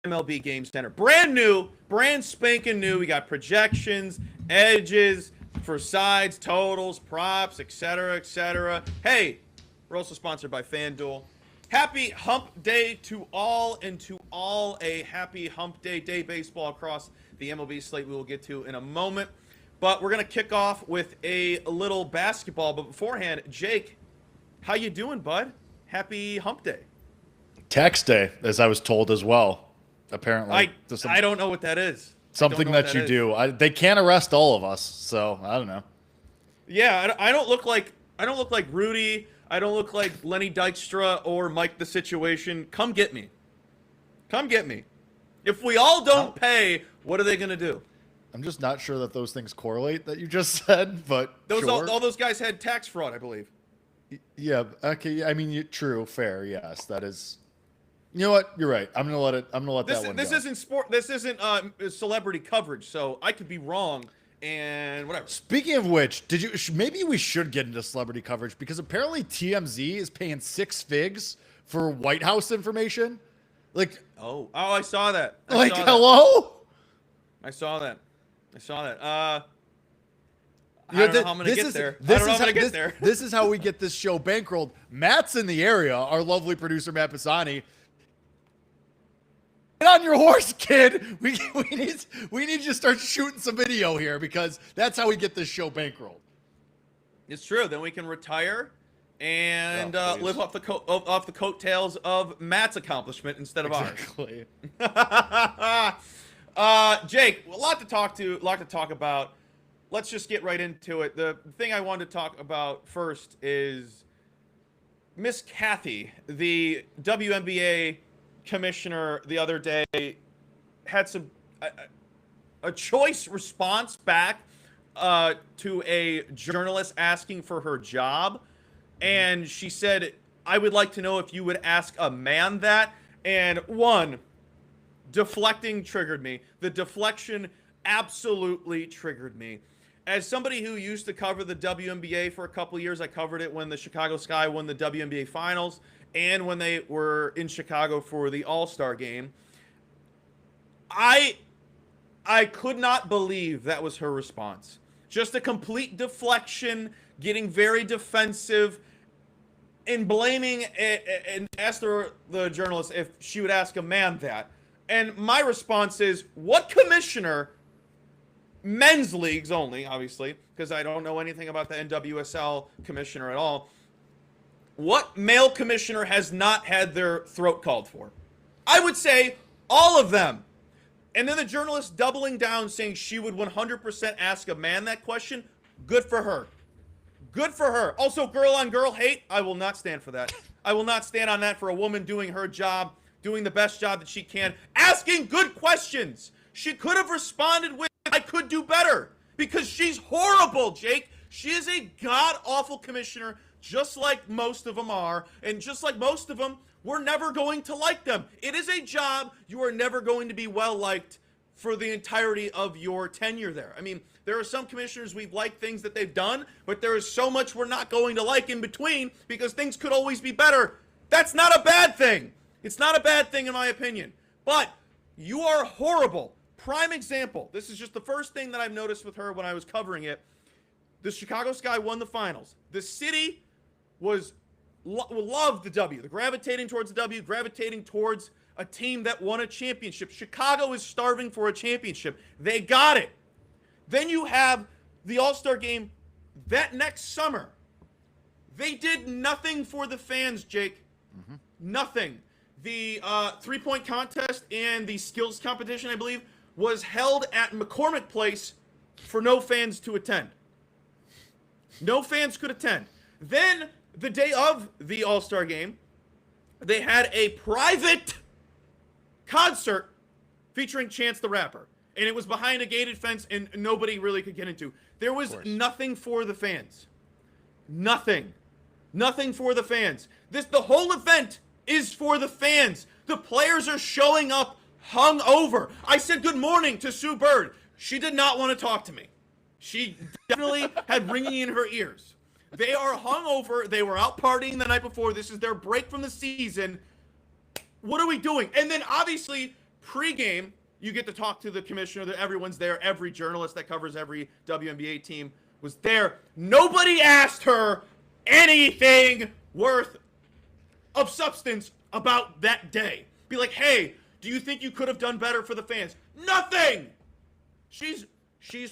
MLB Game Center. Brand new, brand spanking new. We got projections, edges for sides, totals, props, etc., etc. Hey, we're also sponsored by FanDuel. Happy Hump Day to all, and to all a happy Hump Day baseball across the MLB slate we will get to in a moment. But we're going to kick off with a little basketball. But beforehand, Jake, how you doing, bud? Happy Hump Day. Tax day, as I was told as well. Apparently, I don't know what that is. Something that you do. They can't arrest all of us, so I don't know. Yeah, I don't look like Rudy. I don't look like Lenny Dykstra or Mike the Situation. Come get me. Come get me. If we all don't pay, what are they going to do? I'm just not sure that those things correlate that you just said, but sure. all those guys had tax fraud, I believe. Yeah, okay. I mean, true, fair, yes. That is. You know what? You're right. I'm gonna let that one go. This isn't sport. This isn't celebrity coverage, so I could be wrong. And whatever. Speaking of which, maybe we should get into celebrity coverage, because apparently TMZ is paying 6 figs for White House information. Like, oh, I saw that. Hello? I saw that. I don't know how I'm gonna get there. This is how we get this show bankrolled. Matt's in the area. Our lovely producer Matt Pisani. Get on your horse, kid. We need you to start shooting some video here, because that's how we get this show bankrolled. It's true. Then we can retire and live off the coattails of Matt's accomplishment instead of ours. Jake, a lot to talk about. Let's just get right into it. The thing I wanted to talk about first is Miss Kathy, the WNBA commissioner, the other day had a choice response back to a journalist asking for her job, and she said, "I would like to know if you would ask a man that." And one, deflecting triggered me. The deflection absolutely triggered me. As somebody who used to cover the WNBA for a couple of years, I covered it when the Chicago Sky won the WNBA Finals and when they were in Chicago for the All-Star game. I could not believe that was her response. Just a complete deflection, getting very defensive, and blaming and asked the journalist if she would ask a man that. And my response is, what commissioner, men's leagues only, obviously, because I don't know anything about the NWSL commissioner at all, what male commissioner has not had their throat called for? I would say all of them. And then the journalist doubling down, saying she would 100% ask a man that question. Good for her. Good for her. Also, girl on girl hate, I will not stand for that. I will not stand on that for a woman doing her job, doing the best job that she can, asking good questions. She could have responded with, "I could do better," because she's horrible, Jake. She is a god-awful commissioner, just like most of them are, and just like most of them, we're never going to like them. It is a job you are never going to be well-liked for the entirety of your tenure there. I mean, there are some commissioners we've liked things that they've done, but there is so much we're not going to like in between, because things could always be better. That's not a bad thing. It's not a bad thing in my opinion. But you are horrible. Prime example. This is just the first thing that I've noticed with her when I was covering it. The Chicago Sky won the finals. The city loved the W. They're gravitating towards the W, gravitating towards a team that won a championship. Chicago is starving for a championship. They got it. Then you have the All-Star game that next summer. They did nothing for the fans, Jake. Mm-hmm. Nothing. The three-point contest and the skills competition, I believe, was held at McCormick Place for no fans to attend. No fans could attend. Then, the day of the All-Star game, they had a private concert featuring Chance the Rapper. And it was behind a gated fence and nobody really could get into. There was nothing for the fans. Nothing. Nothing for the fans. The whole event is for the fans. The players are showing up hungover. I said good morning to Sue Bird. She did not want to talk to me. She definitely had ringing in her ears. They are hungover. They were out partying the night before. This is their break from the season. What are we doing? And then obviously pregame, you get to talk to the commissioner. Everyone's there. Every journalist that covers every WNBA team was there. Nobody asked her anything worth of substance about that day. Be like, hey, do you think you could have done better for the fans? Nothing. She's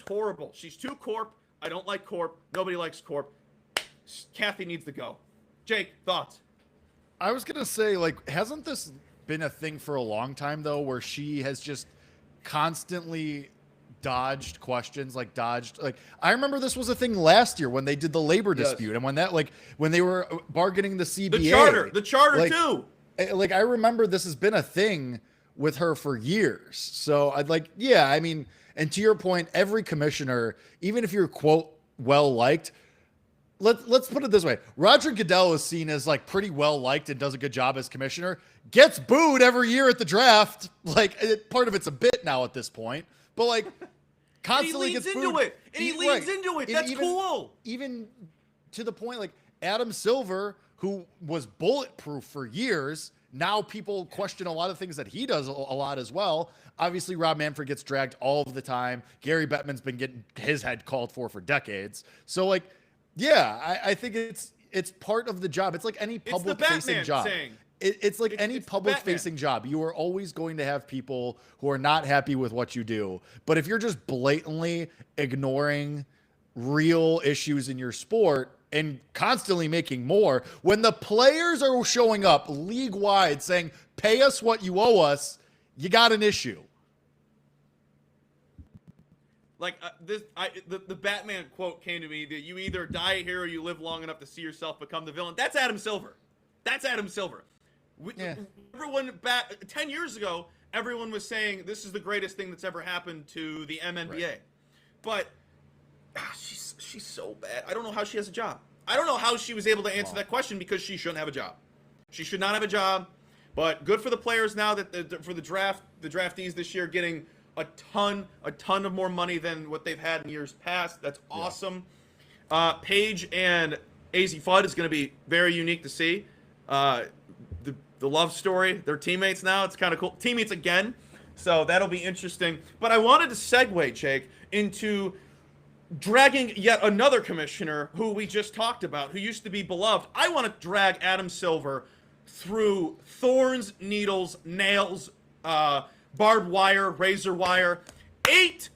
horrible. She's too corp. I don't like corp. Nobody likes corp. Kathy needs to go. Jake, thoughts? I was gonna say, like, hasn't this been a thing for a long time though, where she has just constantly dodged questions, like I remember this was a thing last year when they did the labor dispute, and when they were bargaining the CBA, the charter like, too. Like, I remember this has been a thing with her for years. So I'd like, yeah, I mean, and to your point, every commissioner, even if you're quote well liked, let's put it this way: Roger Goodell is seen as like pretty well liked and does a good job as commissioner. Gets booed every year at the draft. Like, part of it's a bit now at this point, but like constantly he leans gets into booed. it, and he leans into it. That's cool. Even to the point, like Adam Silver, who was bulletproof for years, now people question a lot of things that he does a lot as well. Obviously, Rob Manfred gets dragged all of the time. Gary Bettman's been getting his head called for decades. So, like, yeah, I think it's part of the job. It's like any public-facing job. It's like any public-facing job. You are always going to have people who are not happy with what you do. But if you're just blatantly ignoring real issues in your sport and constantly making more, when the players are showing up league-wide saying, pay us what you owe us, you got an issue. Like the Batman quote came to me that you either die here or you live long enough to see yourself become the villain. That's Adam Silver. Everyone back 10 years ago, everyone was saying this is the greatest thing that's ever happened to the MNBA. Right. But she's so bad. I don't know how she has a job. I don't know how she was able to answer that question, because she shouldn't have a job. She should not have a job. But good for the players now that for the draftees this year getting a ton of more money than what they've had in years past. That's awesome. Yeah. Paige and AZ Fudd is going to be very unique to see. The love story, they're teammates now. It's kind of cool. Teammates again. So that'll be interesting. But I wanted to segue, Jake, into dragging yet another commissioner who we just talked about, who used to be beloved. I want to drag Adam Silver through thorns, needles, nails, barbed wire, razor wire. 8.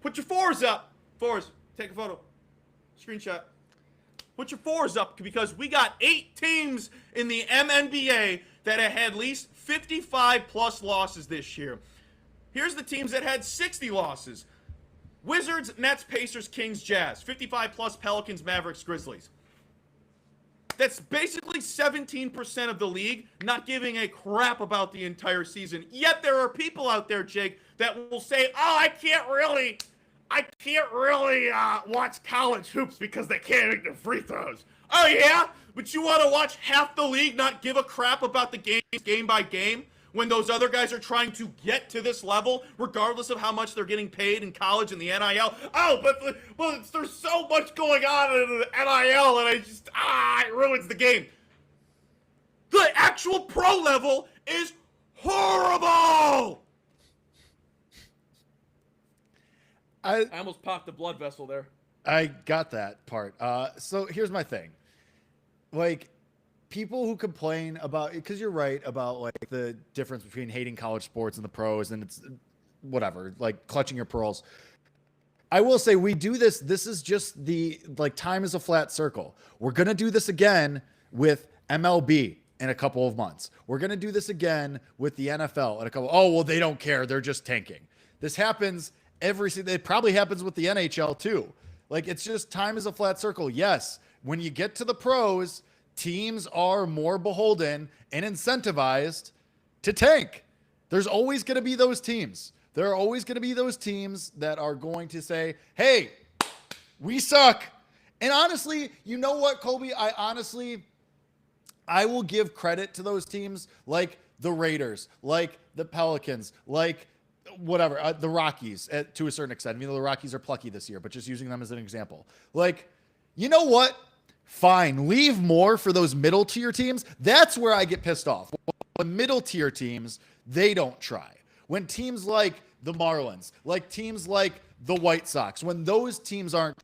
Put your fours up. Fours. Take a photo. Screenshot. Put your fours up, because we got 8 teams in the MNBA that have had at least 55-plus losses this year. Here's the teams that had 60 losses. Wizards, Nets, Pacers, Kings, Jazz. 55-plus Pelicans, Mavericks, Grizzlies. That's basically 17% of the league not giving a crap about the entire season. Yet there are people out there, Jake, that will say, oh, I can't really watch college hoops because they can't make their free throws. Oh, yeah? But you want to watch half the league not give a crap about the game by game, when those other guys are trying to get to this level, regardless of how much they're getting paid in college and the NIL. Oh, but there's so much going on in the NIL, and it ruins the game. The actual pro level is horrible. I almost popped the blood vessel there. I got that part. So here's my thing. Like, people who complain about, because you're right about like the difference between hating college sports and the pros, and it's whatever, like clutching your pearls. I will say we do this. This is just time is a flat circle. We're going to do this again with MLB in a couple of months. We're going to do this again with the NFL in a couple. Oh, well, they don't care. They're just tanking. This happens it probably happens with the NHL too. Like, it's just time is a flat circle. Yes. When you get to the pros, teams are more beholden and incentivized to tank. There's always going to be those teams. There are always going to be those teams that are going to say, hey, we suck. And honestly, you know what, Colby? I will give credit to those teams, like the Raiders, like the Pelicans, like whatever, the Rockies to a certain extent. I mean, the Rockies are plucky this year, but just using them as an example. Like, you know what? Fine, leave more for those middle tier teams. That's where I get pissed off. middle tier teams, they don't try. When teams like the Marlins, like teams like the White Sox, when those teams aren't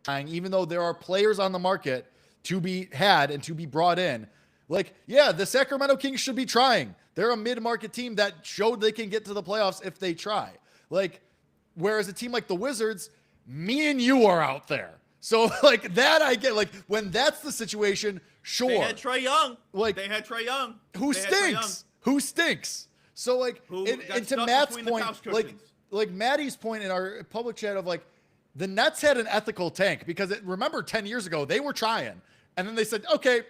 trying, even though there are players on the market to be had and to be brought in, like, yeah, the Sacramento Kings should be trying. They're a mid-market team that showed they can get to the playoffs if they try. Like, whereas a team like the Wizards, me and you are out there. So, like, that I get. Like, when that's the situation, sure. They had Trae Young. Like, they had Trae Young. Who stinks? Who stinks? So, like, and to Matt's point, like Maddie's point in our public chat of, like, the Nets had an ethical tank because, remember 10 years ago, they were trying. And then they said, okay,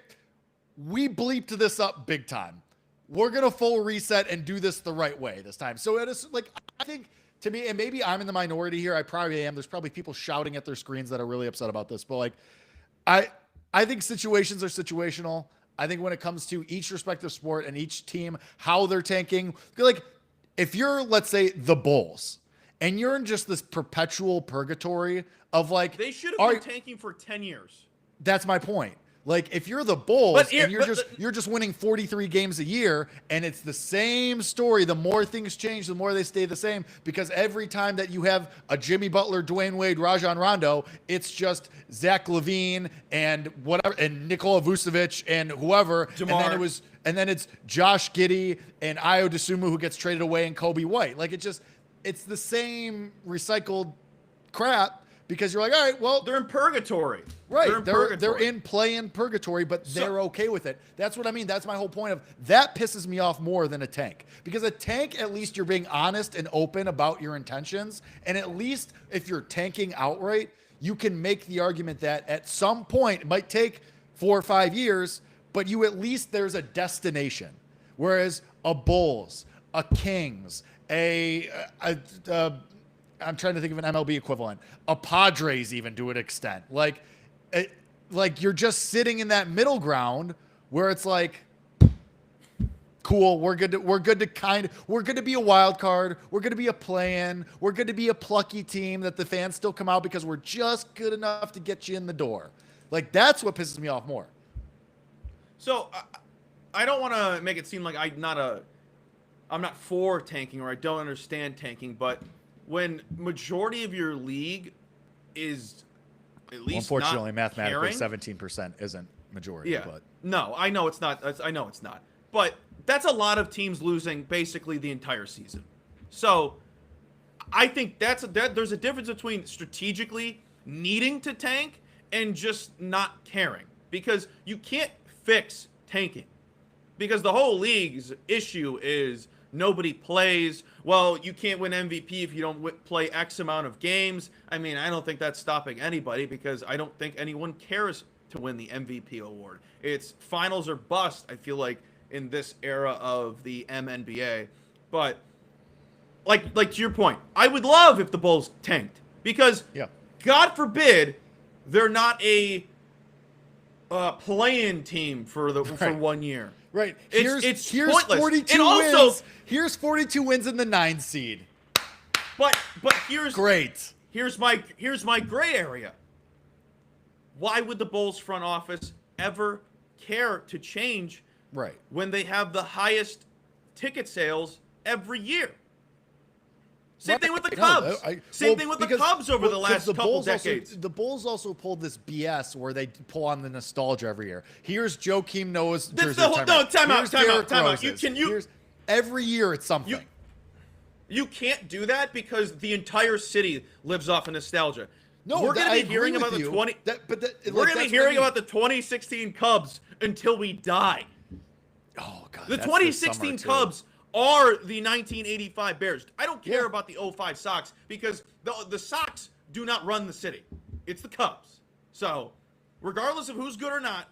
we bleeped this up big time. We're going to full reset and do this the right way this time. So, it is, like, I think, to me, and maybe I'm in the minority here. I probably am. There's probably people shouting at their screens that are really upset about this. But, like, I think situations are situational. I think when it comes to each respective sport and each team, how they're tanking, like, if you're, let's say, the Bulls, and you're in just this perpetual purgatory of, like, they should have been tanking for 10 years. That's my point. Like, if you're the Bulls and you're just winning 43 games a year and it's the same story, the more things change, the more they stay the same, because every time that you have a Jimmy Butler, Dwayne Wade, Rajon Rondo, it's just Zach LaVine and whatever, and Nikola Vucevic and whoever. DeMar. And then it's Josh Giddey and Ayo Dosunmu who gets traded away and Kobe White. Like, it's the same recycled crap. Because you're like, all right, well, they're in purgatory. Right. They're in play in purgatory, but they're okay with it. That's what I mean. That's my whole point of that pisses me off more than a tank. Because a tank, at least you're being honest and open about your intentions. And at least if you're tanking outright, you can make the argument that at some point, it might take 4 or 5 years, but you at least there's a destination. Whereas a Bulls, a Kings, I'm trying to think of an MLB equivalent. A Padres, even to an extent. Like you're just sitting in that middle ground where it's like, cool, we're good to be a wild card. We're good to be a play-in. We're good to be a plucky team that the fans still come out because we're just good enough to get you in the door. Like, that's what pisses me off more. So I don't want to make it seem like I'm not for tanking or I don't understand tanking, but when majority of your league is at least unfortunately, not mathematically, caring, 17% isn't majority. Yeah. But no, I know it's not. I know it's not. But that's a lot of teams losing basically the entire season. So I think there's a difference between strategically needing to tank and just not caring, because you can't fix tanking, because the whole league's issue is nobody plays. Well, you can't win MVP if you don't play X amount of games. I mean, I don't think that's stopping anybody, because I don't think anyone cares to win the MVP award. It's finals or bust, I feel like, in this era of the MNBA. But like to your point, I would love if the Bulls tanked, because God forbid they're not a play-in team for 1 year. Right. It's here's pointless. 42 and wins. Also, here's 42 wins in the 9 seed. But here's great. Here's my gray area. Why would the Bulls front office ever care to change when they have the highest ticket sales every year? Same thing with the Cubs. Same thing with the Cubs over the last couple decades. The Bulls also pulled this BS where they pull on the nostalgia every year. Here's Joakim Noah's jersey. Time out. Every year it's something. You can't do that because the entire city lives off of nostalgia. No, we're going to be hearing about the 2016 Cubs until we die. Oh God, the 2016 Cubs are the 1985 Bears. I don't care about the 05 Sox, because the Sox do not run the city. It's the Cubs. So, regardless of who's good or not,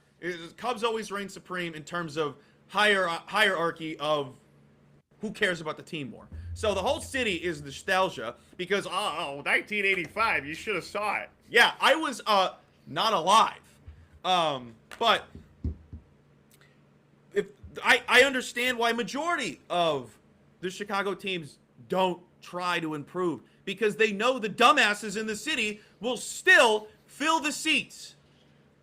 Cubs always reign supreme in terms of hierarchy of who cares about the team more. So the whole city is nostalgia because 1985, you should have saw it. Yeah, I was not alive, but. I understand why majority of the Chicago teams don't try to improve, because they know the dumbasses in the city will still fill the seats.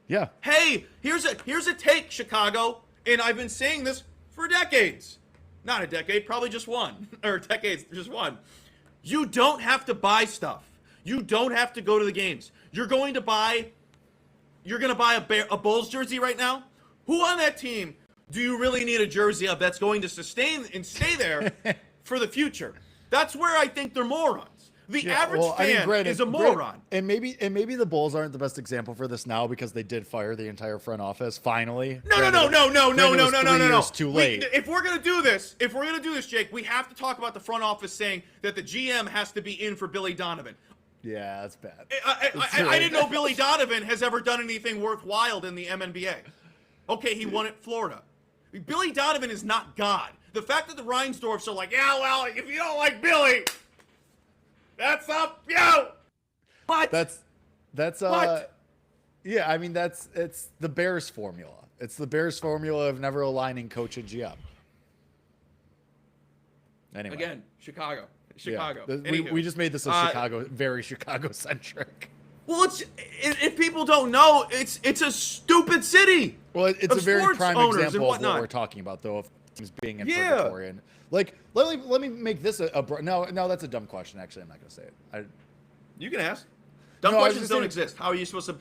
Yeah. Hey, here's a take, Chicago, and I've been saying this for decades. Not a decade, probably just one. Or decades, just one. You don't have to buy stuff. You don't have to go to the games. You're going to buy a Bulls jersey right now? Who on that team do you really need a jersey of that's going to sustain and stay there for the future? That's where I think they're morons. The average fan is a moron. And maybe the Bulls aren't the best example for this now because they did fire the entire front office finally. No. Too late. If we're gonna do this, Jake, we have to talk about the front office saying that the GM has to be in for Billy Donovan. Yeah, that's bad. I didn't know Billy Donovan has ever done anything worthwhile in the MNBA. Okay, he won at Florida. Billy Donovan is not God. The fact that the Reinsdorfs are like, yeah, well, if you don't like Billy, that's up you. What? That's what? Yeah, I mean it's the Bears formula. It's the Bears formula of never aligning coach and GM. Anyway. Again, Chicago. Yeah. We just made this a Chicago, very Chicago centric. Well, if people don't know, it's a stupid city. Well, it's a very prime example of what we're talking about, though, of teams being in purgatory. And like, let me make this no, that's a dumb question. Actually, I'm not gonna say it. You can ask. Dumb questions don't exist. How are you supposed to?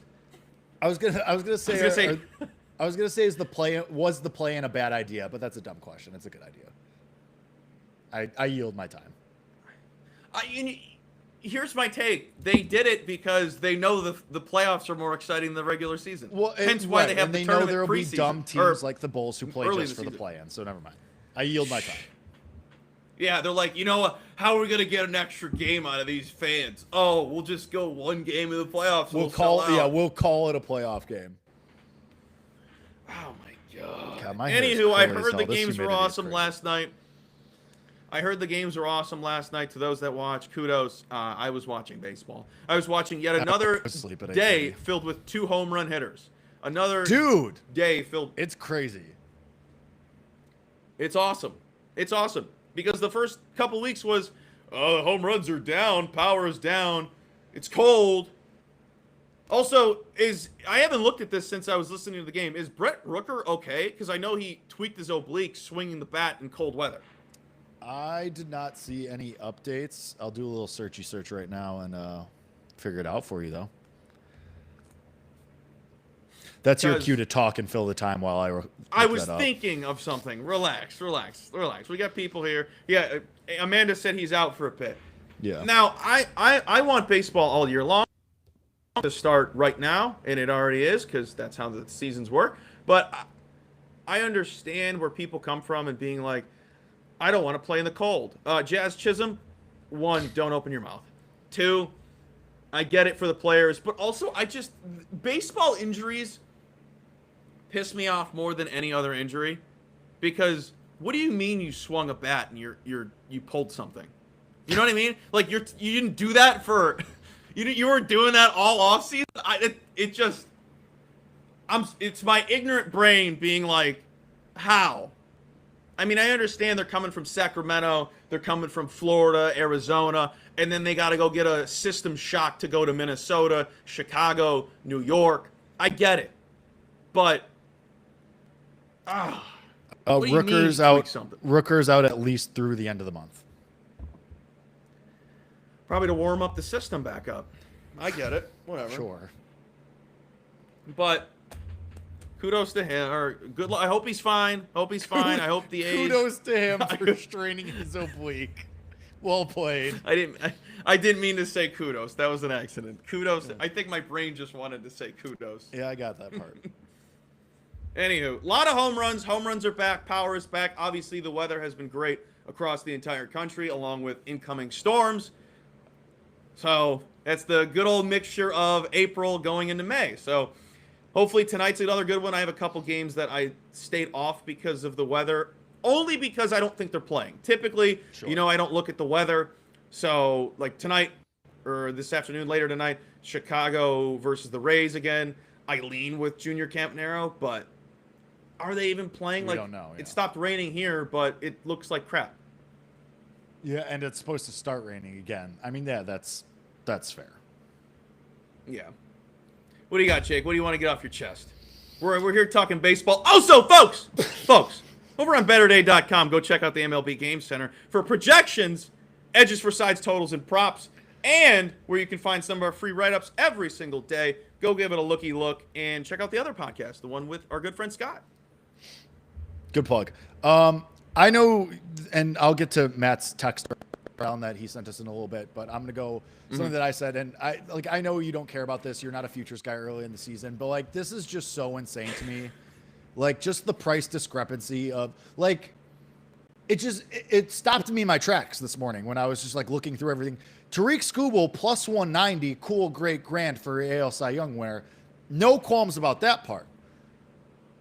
I was gonna say. Was the play in a bad idea? But that's a dumb question. It's a good idea. I yield my time. Here's my take. They did it because they know the playoffs are more exciting than the regular season. Well, hence why they have the tournament there will be preseason, dumb teams like the Bulls who play just for the season. play-in. So never mind. I yield my time. Yeah, they're like, you know what? How are we gonna get an extra game out of these fans? Oh, we'll just go one game in the playoffs. We'll call it a playoff game. Oh my god. Anywho, I heard the games were awesome last night. To those that watch. Kudos. I was watching baseball. I was watching yet another day filled with 2 home run hitters. Another day filled. It's crazy. It's awesome. It's awesome because the first couple weeks was, oh, the home runs are down, power is down, it's cold. Also, I haven't looked at this since I was listening to the game. Is Brett Rooker okay? Because I know he tweaked his oblique swinging the bat in cold weather. I did not see any updates. I'll do a little searchy search right now and figure it out for you, though. That's your cue to talk and fill the time while I was thinking of something. Relax. We got people here. Yeah, Amanda said he's out for a bit. Yeah. Now, I want baseball all year long to start right now, and it already is because that's how the seasons work. But I understand where people come from and being like, I don't want to play in the cold. Jazz Chisholm, 1, don't open your mouth. 2, I get it for the players, but also baseball injuries piss me off more than any other injury, because what do you mean you swung a bat and you pulled something? You know what I mean? Like you didn't do that for you weren't doing that all off season. It's my ignorant brain being like, how? I mean, I understand they're coming from Sacramento, they're coming from Florida, Arizona, and then they got to go get a system shock to go to Minnesota, Chicago, New York. I get it. But Rooker's out at least through the end of the month. Probably to warm up the system back up. I get it. Whatever. Sure. But kudos to him, or good luck. I hope he's fine. I hope the age. Kudos to him for straining his oblique. Well played. I didn't mean to say kudos. That was an accident. Kudos. I think my brain just wanted to say kudos. Yeah, I got that part. Anywho, a lot of home runs. Home runs are back. Power is back. Obviously, the weather has been great across the entire country, along with incoming storms. So that's the good old mixture of April going into May. So hopefully tonight's another good one. I have a couple games that I stayed off because of the weather, only because I don't think they're playing. Typically, sure, I don't look at the weather. So like tonight or this afternoon, later tonight, Chicago versus the Rays again. I lean with Junior Campnero, but are they even playing? We don't know. Yeah. It stopped raining here, but it looks like crap. Yeah, and it's supposed to start raining again. I mean, yeah, that's fair. Yeah. What do you got, Jake? What do you want to get off your chest? We're here talking baseball. Also, folks, Over on BetterDay.com, go check out the MLB Game Center for projections, edges for sides, totals, and props, and where you can find some of our free write-ups every single day. Go give it a looky look and check out the other podcast, the one with our good friend Scott. Good plug. I know, and I'll get to Matt's text around that he sent us in a little bit, but I'm going to go something that I said. And I know you don't care about this. You're not a futures guy early in the season, but like, this is just so insane to me. Like, just the price discrepancy of like, it stopped me in my tracks this morning when I was just like looking through everything. Tariq Skubal plus 190, cool, great, grand for AL Cy Young winner. No qualms about that part.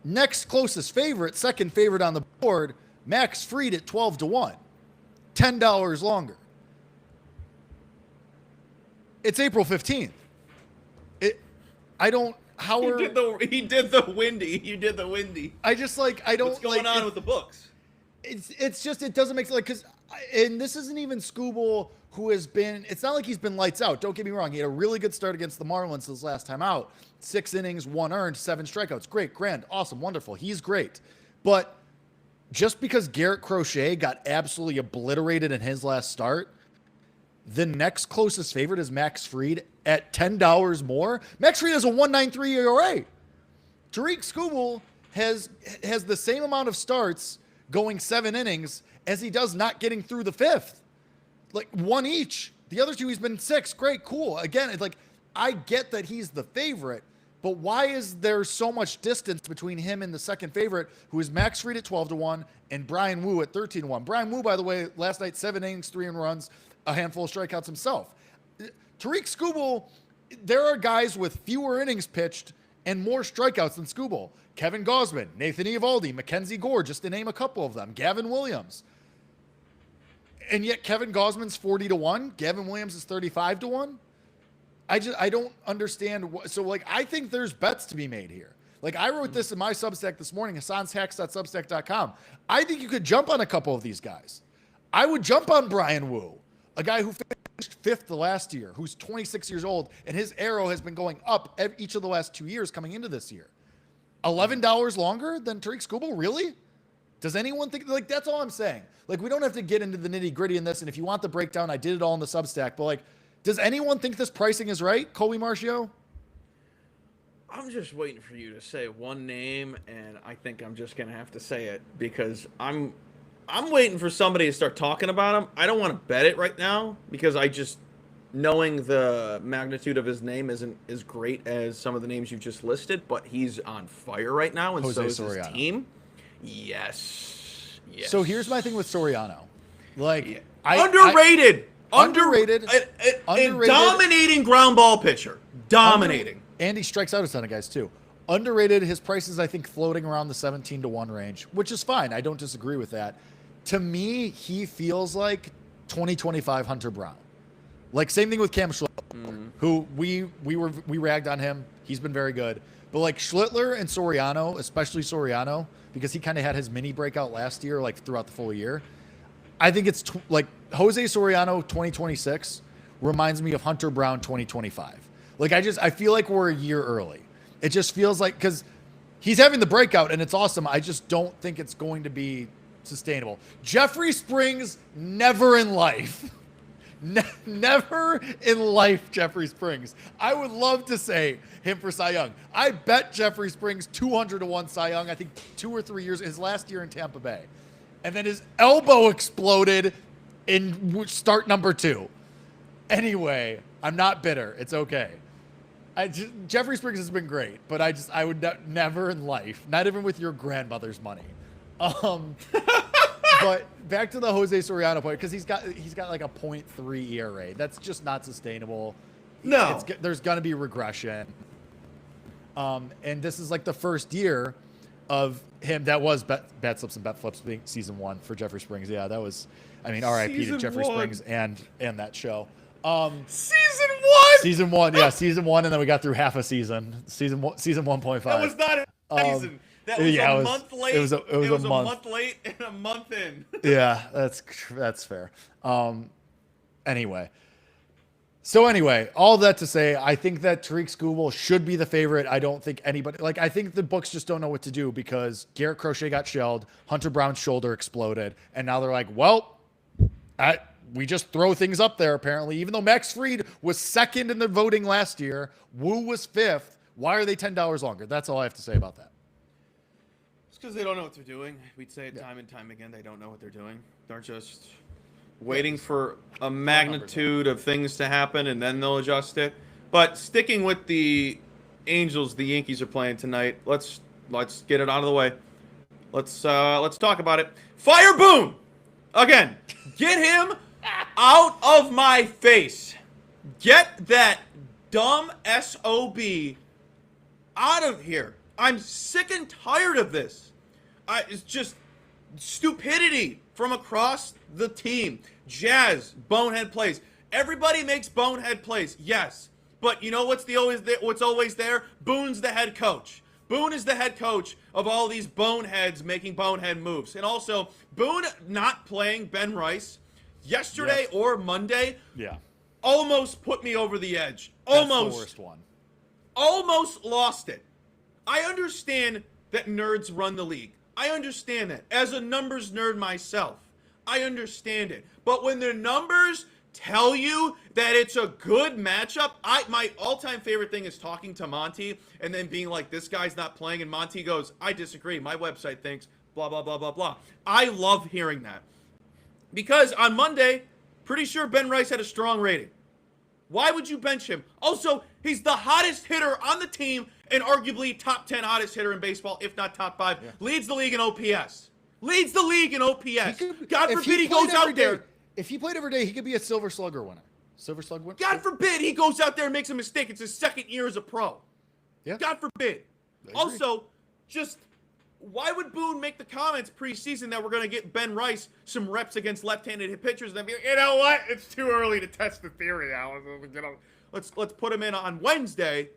Next closest favorite, second favorite on the board, Max Fried at 12-1, $10 longer. It's April 15th. He did the windy. You did the windy. I just like, I don't. What's going on with the books? It's just, it doesn't make sense. Like, because, and this isn't even Skubal, who has been, it's not like he's been lights out. Don't get me wrong. He had a really good start against the Marlins his last time out. 6 innings, 1 earned, 7 strikeouts. Great, grand, awesome, wonderful. He's great. But just because Garrett Crochet got absolutely obliterated in his last start, the next closest favorite is Max Fried at $10 more. Max Fried has a 1.93 ERA. Tariq Skubal has the same amount of starts going 7 innings as he does not getting through the 5th. Like 1 each. The other 2, he's been 6. Great, cool. Again, it's like, I get that he's the favorite, but why is there so much distance between him and the second favorite, who is Max Fried at 12-1 and Brian Wu at 13-1? Brian Wu, by the way, last night, 7 innings, 3 runs, a handful of strikeouts himself. Tariq Skubal, there are guys with fewer innings pitched and more strikeouts than Skubal. Kevin Gausman, Nathan Eovaldi, Mackenzie Gore, just to name a couple of them. Gavin Williams. And yet Kevin Gausman's 40-1. Gavin Williams is 35-1. I don't understand. So like, I think there's bets to be made here. Like, I wrote this in my Substack this morning, Hassan'sHacks.substack.com. I think you could jump on a couple of these guys. I would jump on Brian Wu, a guy who finished 5th the last year, who's 26 years old, and his arrow has been going up each of the last 2 years coming into this year. $11 longer than Tariq Skubal? Really? Does anyone think, like, that's all I'm saying. Like, we don't have to get into the nitty gritty in this. And if you want the breakdown, I did it all in the Substack, but like, does anyone think this pricing is right? Colby Marcio? I'm just waiting for you to say one name, and I think I'm just gonna have to say it because I'm waiting for somebody to start talking about him. I don't want to bet it right now because I just, knowing the magnitude of his name isn't as great as some of the names you've just listed, but he's on fire right now, and so is his team. Yes. So here's my thing with Soriano. Like, underrated. Underrated. A dominating ground ball pitcher. Dominating. And he strikes out a ton of guys too. Underrated. His price is, I think, floating around the 17-1 range, which is fine. I don't disagree with that. To me, he feels like 2025 Hunter Brown. Like, same thing with Cam Schlittler, who we ragged on him. He's been very good. But like Schlittler and Soriano, especially Soriano, because he kind of had his mini breakout last year, like throughout the full year. I think it's like Jose Soriano 2026 reminds me of Hunter Brown 2025. Like, I feel like we're a year early. It just feels like, because he's having the breakout and it's awesome. I just don't think it's going to be sustainable. Jeffrey Springs, never in life. Never in life, Jeffrey Springs. I would love to say him for Cy Young. I bet Jeffrey Springs 200-1 Cy Young, I think 2 or 3 years, his last year in Tampa Bay. And then his elbow exploded in start number 2. Anyway, I'm not bitter. It's okay. Jeffrey Springs has been great, but I would never in life, not even with your grandmother's money. But back to the Jose Soriano point, because he's got like a 0.3 ERA. That's just not sustainable. No, there's gonna be regression. And this is like the first year of him. That was Bet Slips and Bet Flips being season 1 for Jeffrey Springs. Yeah, that was. I mean, R.I.P. to Jeffrey Springs and that show. Season 1, yeah, season 1, and then we got through half a season. Season 1.5. That was not a season. That was a month late. It was a month late and a month in. Yeah, that's fair. Anyway, So anyway, all that to say, I think that Tariq Skubal should be the favorite. I don't think anybody I think the books just don't know what to do because Garrett Crochet got shelled, Hunter Brown's shoulder exploded, and now they're like, well, we just throw things up there apparently. Even though Max Fried was second in the voting last year, Wu was fifth. Why are they $10 longer? That's all I have to say about that. It's because they don't know what they're doing. We'd say it time and time again. They don't know what they're doing. They're just waiting for a magnitude of things to happen, and then they'll adjust it. But sticking with the Angels, the Yankees are playing tonight. Let's get it out of the way. Let's talk about it. Fire Boone again. Get him out of my face. Get that dumb SOB out of here. I'm sick and tired of this. It's just stupidity from across the team. Jazz, bonehead plays. Everybody makes bonehead plays, yes. But you know what's always there? Boone's the head coach. Boone is the head coach of all these boneheads making bonehead moves. And also, Boone not playing Ben Rice yesterday or Monday almost put me over the edge. Almost. That's the worst one. Almost lost it. I understand that nerds run the league. I understand that. As a numbers nerd myself, I understand it. But when the numbers tell you that it's a good matchup, my all-time favorite thing is talking to Monty and then being like, this guy's not playing, and Monty goes, I disagree. My website thinks blah, blah, blah, blah, blah. I love hearing that. Because on Monday, pretty sure Ben Rice had a strong rating. Why would you bench him? Also, he's the hottest hitter on the team and arguably top 10 hottest hitter in baseball, if not top 5. Yeah. Leads the league in OPS. Leads the league in OPS. God forbid he goes out there. If he played every day, he could be a Silver Slugger winner. Silver Slug winner? God forbid he goes out there and makes a mistake. It's his second year as a pro. Yeah. God forbid. Also, just why would Boone make the comments preseason that we're going to get Ben Rice some reps against left-handed pitchers and then be like, you know what? It's too early to test the theory now. Let's put him in on Wednesday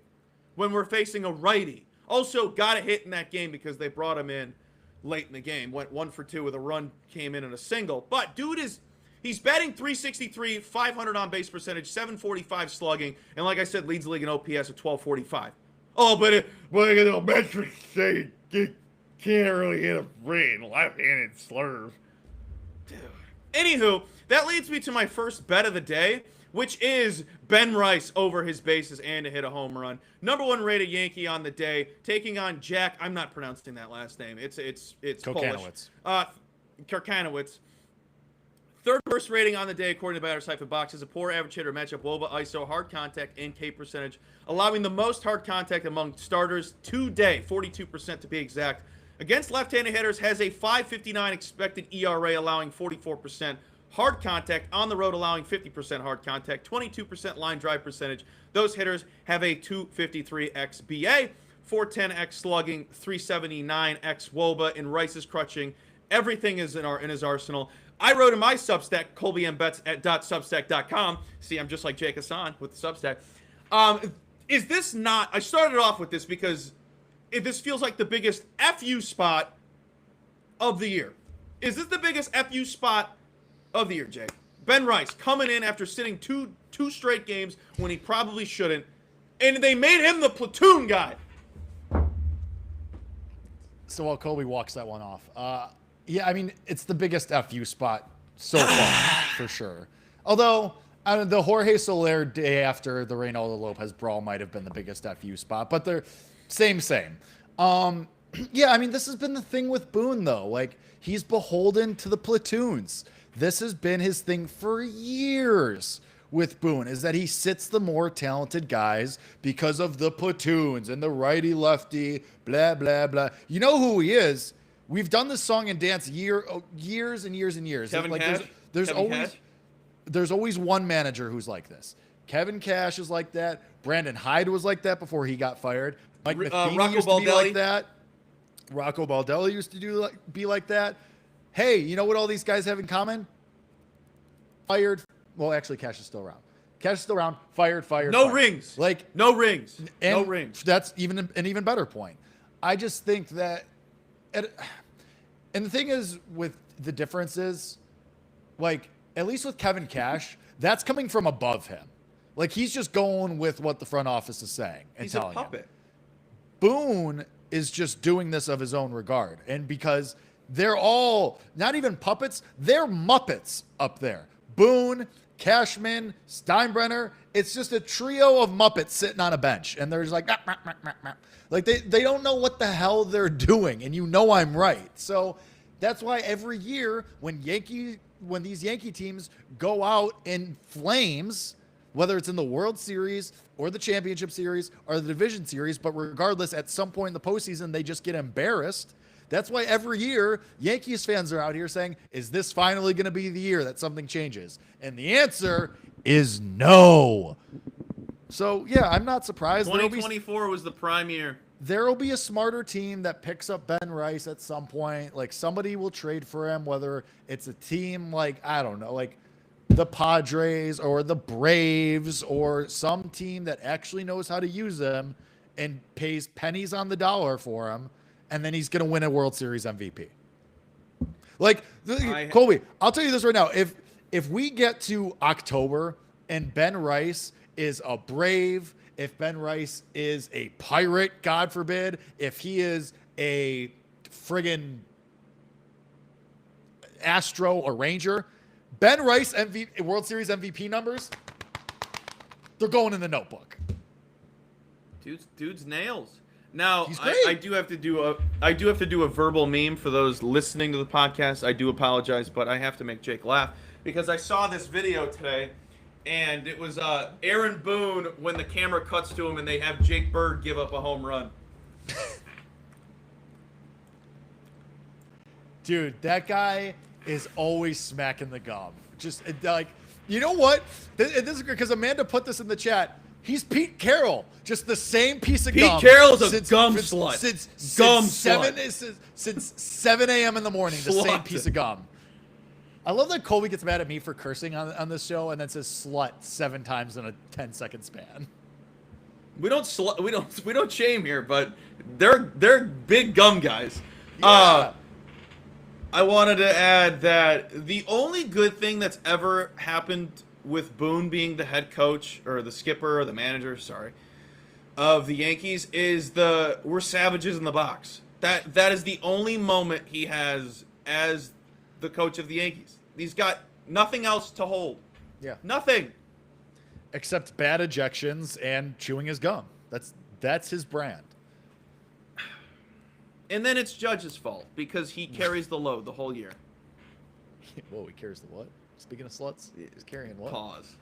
when we're facing a righty. Also, got a hit in that game because they brought him in late in the game. Went 1 for 2 with a run, came in and a single. But dude he's batting .363, 500 on base percentage, 745 slugging, and like I said, leads the league in OPS at 1245. Oh, but the metrics say you can't really hit a left-handed slurve. Dude. Anywho, that leads me to my first bet of the day, which is Ben Rice over his bases and to hit a home run. Number 1 rated Yankee on the day, taking on Jack. I'm not pronouncing that last name. It's Polish. Kirkanowicz. Third worst rating on the day, according to Batters Hyphen Box, is a poor average hitter matchup. Woba, ISO, hard contact, and K percentage, allowing the most hard contact among starters today, 42% to be exact. Against left-handed hitters, has a 5.59 expected ERA, allowing 44% hard contact. On the road, allowing 50% hard contact, 22% line drive percentage. Those hitters have a 253 xBA, 410 x slugging, 379 x Woba, and Rice's crutching. Everything is in his arsenal. I wrote in my Substack, ColbyMBets at .substack.com. See, I'm just like Jake Hassan with the Substack. Is this not... I started off with this because this feels like the biggest FU spot of the year. Is this the biggest FU spot of the year, Jake? Ben Rice coming in after sitting two straight games when he probably shouldn't, and they made him the platoon guy. So while Colby walks that one off, yeah, I mean, it's the biggest FU spot so far, for sure. Although, the Jorge Soler day after the Reynaldo Lopez brawl might have been the biggest FU spot, but they're same. Yeah, I mean, this has been the thing with Boone, though. Like, he's beholden to the platoons. This has been his thing for years with Boone, is that he sits the more talented guys because of the platoons and the righty-lefty, blah, blah, blah. You know who he is? We've done this song and dance years and years and years. Kevin like Cash? There's always one manager who's like this. Kevin Cash is like that. Brandon Hyde was like that before he got fired. Mike Matheny used to be like that. Rocco Baldelli used to be like that. Hey, you know what all these guys have in common? Fired. Well, actually, Cash is still around. Fired. No rings. Like no rings. No rings. That's even an even better point. I just think that, and the thing is with the difference is, like, at least with Kevin Cash, that's coming from above him. Like, he's just going with what the front office is saying and He's a telling him. puppet. Boone is just doing this of his own regard. And because they're all not even puppets, they're Muppets up there. Boone, Cashman, Steinbrenner. It's just a trio of Muppets sitting on a bench. And they're just like, like they don't know what the hell they're doing. And you know I'm right. So that's why every year when these Yankee teams go out in flames, whether it's in the World Series or the Championship Series or the Division Series, but regardless, at some point in the postseason, they just get embarrassed. That's why every year Yankees fans are out here saying, is this finally going to be the year that something changes? And the answer is no. So, yeah, I'm not surprised. 2024 was the prime year. There will be a smarter team that picks up Ben Rice at some point. Like, somebody will trade for him, whether it's a team like, I don't know, like the Padres or the Braves or some team that actually knows how to use him and pays pennies on the dollar for him. And then he's going to win a World Series MVP. Like, Colby, I'll tell you this right now. If we get to October and Ben Rice is a Brave, if Ben Rice is a Pirate, God forbid, if he is a friggin' Astro or Ranger, Ben Rice World Series MVP numbers, they're going in the notebook. Dude's nails. Now, He's great. I do have to do a verbal meme for those listening to the podcast. I do apologize, but I have to make Jake laugh because I saw this video today, and it was Aaron Boone when the camera cuts to him and they have Jake Bird give up a home run. Dude, that guy is always smacking the gum. Just like, you know what? This is good because Amanda put this in the chat. He's Pete Carroll, just the same piece of gum. Pete Carroll's a gum slut. Since 7 a.m. in the morning, the same piece of gum. I love that Colby gets mad at me for cursing on this show and then says slut 7 times in a 10-second span. We don't shame here, but they're big gum guys. Yeah. I wanted to add that the only good thing that's ever happened with Boone being the head coach or the skipper or the manager, of the Yankees is we're savages in the box. That is the only moment he has as the coach of the Yankees. He's got nothing else to hold. Yeah. Nothing. Except bad ejections and chewing his gum. That's his brand. And then it's Judge's fault because he carries the load the whole year. Whoa, he carries the what? Speaking of sluts, he's carrying what? Pause.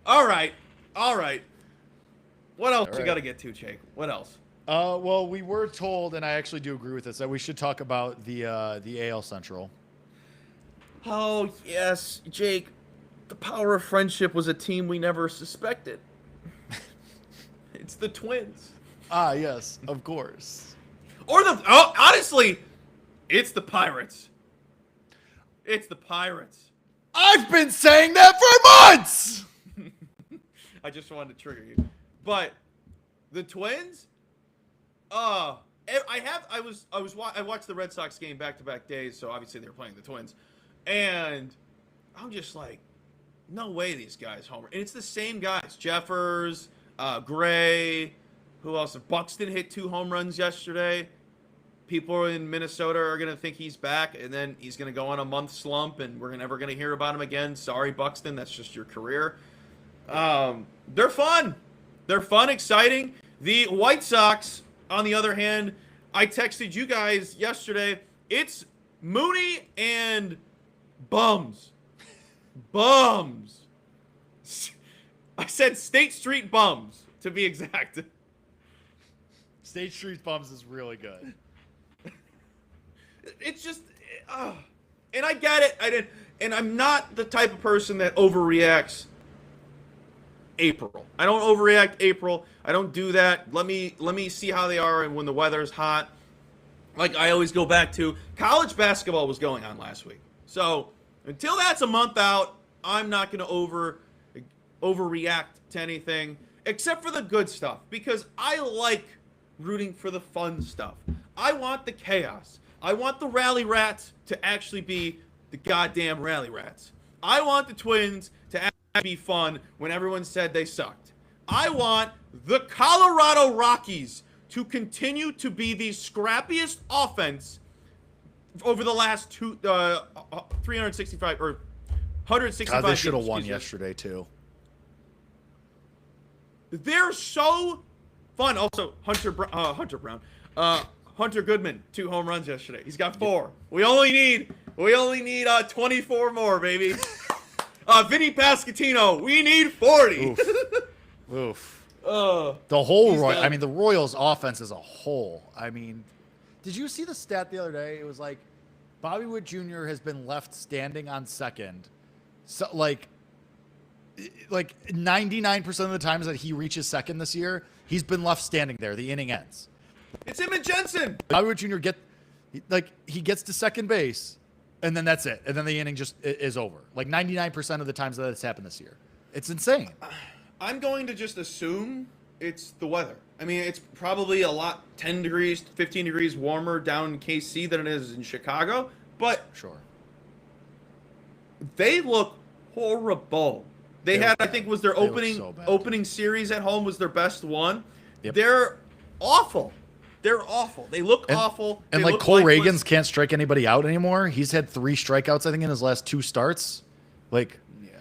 All right. What else you got to get to, Jake? What else? Well, we were told, and I actually do agree with this, that we should talk about the AL Central. Oh, yes, Jake. The power of friendship was a team we never suspected. It's the Twins. Ah, yes, of course. Or honestly, it's the Pirates. It's the Pirates. I've been saying that for months! I just wanted to trigger you. But the Twins, I watched the Red Sox game back-to-back days, so obviously they were playing the Twins. And I'm just like, no way these guys homer. And it's the same guys. Jeffers, Gray, who else? Buxton hit 2 home runs yesterday. People in Minnesota are going to think he's back, and then he's going to go on a month slump, and we're never going to hear about him again. Sorry, Buxton. That's just your career. They're fun. They're fun, exciting. The White Sox, on the other hand, I texted you guys yesterday. It's Mooney and bums. Bums. I said State Street bums, to be exact. State Street Bums is really good. It's just, and I get it. And I'm not the type of person that overreacts April. I don't overreact April. I don't do that. Let me see how they are and when the weather's hot. Like I always go back to, college basketball was going on last week. So until that's a month out, I'm not going to overreact to anything except for the good stuff because I like rooting for the fun stuff. I want the chaos. I want the Rally Rats to actually be the goddamn Rally Rats. I want the Twins to be fun when everyone said they sucked. I want the Colorado Rockies to continue to be the scrappiest offense over the last 365 or 165 God, they should have games, won excuse me. yesterday too. They're so fun. Also, Hunter Goodman, 2 home runs yesterday. He's got 4. We only need 24 more, baby. Vinny Pasquantino, we need 40. Oof. Oof. The The Royals offense as a whole. I mean, did you see the stat the other day? It was like Bobby Witt Jr. has been left standing on second. So like 99% of the times that he reaches second this year, he's been left standing there. The inning ends. It's him and Jensen. Bobby Witt Jr. He gets to second base, and then that's it. And then the inning just is over. Like 99% of the times that it's happened this year. It's insane. I'm going to just assume it's the weather. I mean, it's probably a lot 10 degrees, 15 degrees warmer down in KC than it is in Chicago, but Sure. they look horrible. They had, I think, was their look so bad. opening series at home was their best one. Yep. They're awful. They're awful. They look awful. And They like look Cole lifeless. Reagans can't strike anybody out anymore. He's had 3 strikeouts, I think, in his last 2 starts. Like,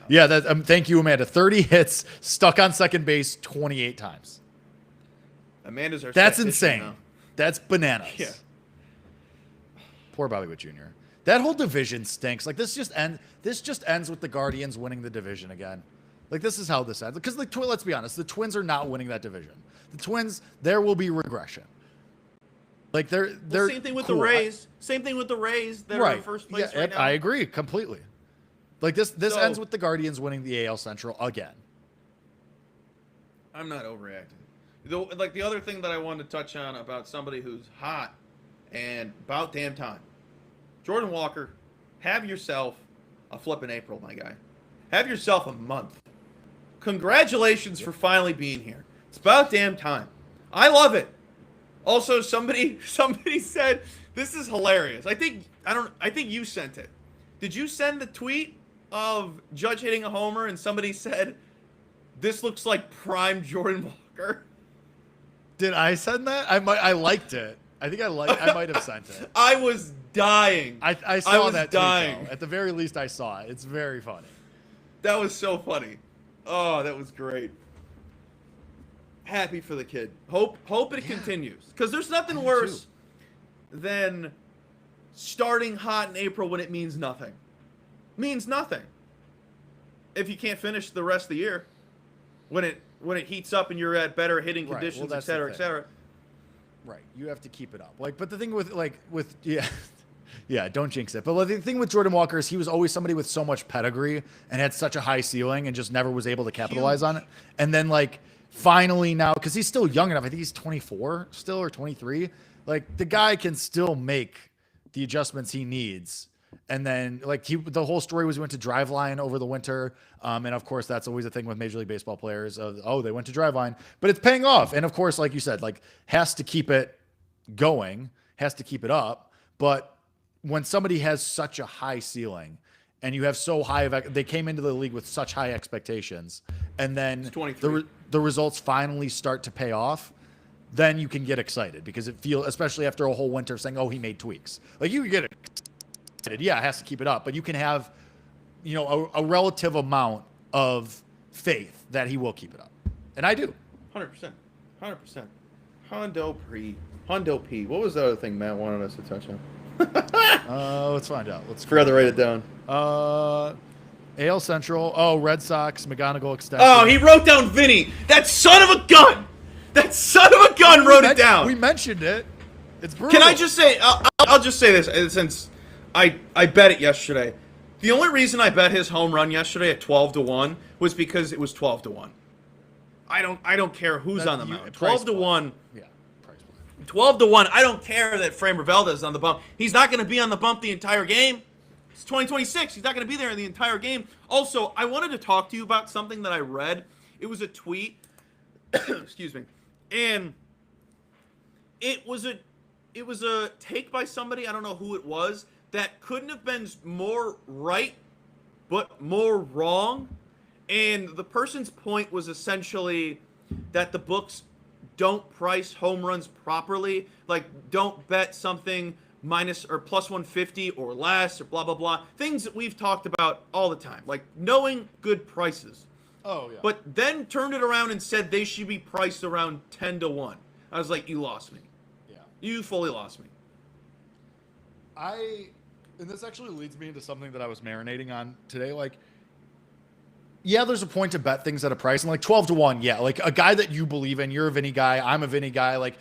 yeah, that. Thank you, Amanda. 30 hits, stuck on second base 28 times. Amanda's our That's statistician insane. now. That's bananas. Yeah. Poor Bobby Witt Jr. That whole division stinks. Like this just ends with the Guardians winning the division again. Like this is how this ends. Because let's be honest, the Twins are not winning that division. The Twins, there will be regression. Like they're Same thing with cool. the Rays. Same thing with the Rays that are in first place Yeah, right now. I agree completely. Like this So- ends with the Guardians winning the AL Central again. I'm not overreacting. The other thing that I wanted to touch on about somebody who's hot and about damn time. Jordan Walker, have yourself a flippin' April, my guy. Have yourself a month. Congratulations for finally being here. It's about damn time. I love it. Also, somebody said this is hilarious. I think you sent it. Did you send the tweet of Judge hitting a homer and somebody said this looks like prime Jordan Walker? Did I send that? I liked it. I think I might have sent it. I was dying. I saw was that dying. tweet, though. At the very least, I saw it. It's very funny. That was so funny. Oh, that was great. Happy for the kid. Hope it continues. Because there's nothing worse than starting hot in April when it means nothing. Means nothing. If you can't finish the rest of the year, when it heats up and you're at better hitting Right. conditions, Well, et cetera, et cetera. Right. You have to keep it up. But the thing with yeah, don't jinx it. But the thing with Jordan Walker is he was always somebody with so much pedigree and had such a high ceiling and just never was able to capitalize on it. And then finally now, because he's still young enough, I think he's 24 still or 23. Like the guy can still make the adjustments he needs. And then the whole story was he went to Driveline over the winter. And of course, that's always a thing with Major League Baseball players. They went to Driveline, but it's paying off. And of course, like you said, has to keep it going, has to keep it up. But when somebody has such a high ceiling and you have so high they came into the league with such high expectations, and then the results finally start to pay off, then you can get excited because especially after a whole winter of saying, oh, he made tweaks. Like you get excited. Yeah, it has to keep it up, but you can have, a relative amount of faith that he will keep it up. And I do. 100%. Hondo P. What was the other thing Matt wanted us to touch on? Let's find out. Forgot to write it down. AL Central. Oh, Red Sox, McGonigal extension. Oh, he wrote down Vinny. That son of a gun. Wrote it down. We mentioned it. It's brutal. Can I just say? I'll just say this since I bet it yesterday. The only reason I bet his home run yesterday at 12-1 was because it was 12-1. I don't care who's on the mound. 12-1. Yeah. 12-1. I don't care that Framber Valdez is on the bump. He's not going to be on the bump the entire game. It's 2026. He's not going to be there in the entire game. Also, I wanted to talk to you about something that I read. It was a tweet. Excuse me. And it was a take by somebody, I don't know who it was, that couldn't have been more right but more wrong. And the person's point was essentially that the books don't price home runs properly. Like, don't bet something minus or plus 150 or less or blah, blah, blah. Things that we've talked about all the time. Like, knowing good prices. Oh, yeah. But then turned it around and said they should be priced around 10-1. I was like, you lost me. Yeah. You fully lost me. And this actually leads me into something that I was marinating on today. Like, yeah, there's a point to bet things at a price, and like 12-1, yeah, like a guy that you believe in, you're a Vinny guy, I'm a Vinny guy, like,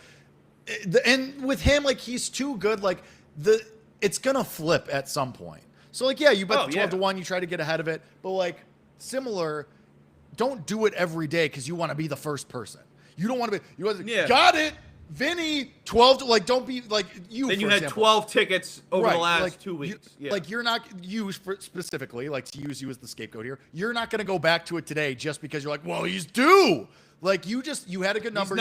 and with him, like, he's too good, like, it's gonna flip at some point. So, like, yeah, you bet 12-1, you try to get ahead of it, but like, similar, don't do it every day because you want to be the first person. You don't want to be, you want to, got it, Vinny, 12 to, like, don't be like you. Then you for had example. 12 tickets over the last like, 2 weeks. Like, you're not specifically, like, to use you as the scapegoat here. You're not going to go back to it today just because you're like, well, he's due. Like, you had a good number.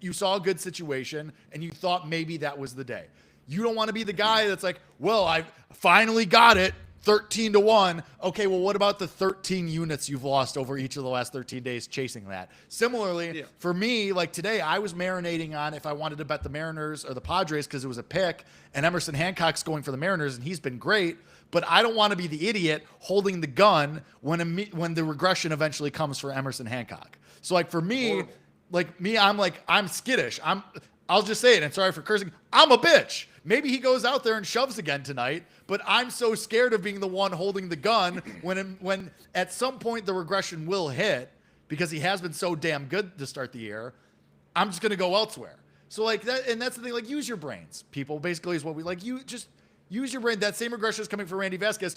You saw a good situation, and you thought maybe that was the day. You don't want to be the guy that's like, well, I finally got it. 13-1. Okay, well, what about the 13 units you've lost over each of the last 13 days chasing that? Similarly, for me, like today, I was marinating on if I wanted to bet the Mariners or the Padres because it was a pick, and Emerson Hancock's going for the Mariners, and he's been great. But I don't want to be the idiot holding the gun when the regression eventually comes for Emerson Hancock. So, like, for me, I'm skittish. I'll just say it, and sorry for cursing. I'm a bitch. Maybe he goes out there and shoves again tonight, but I'm so scared of being the one holding the gun when at some point the regression will hit because he has been so damn good to start the year. I'm just going to go elsewhere. So, like, that, and that's the thing, like, use your brains, people, basically, is what we like. You just use your brain. That same regression is coming for Randy Vasquez.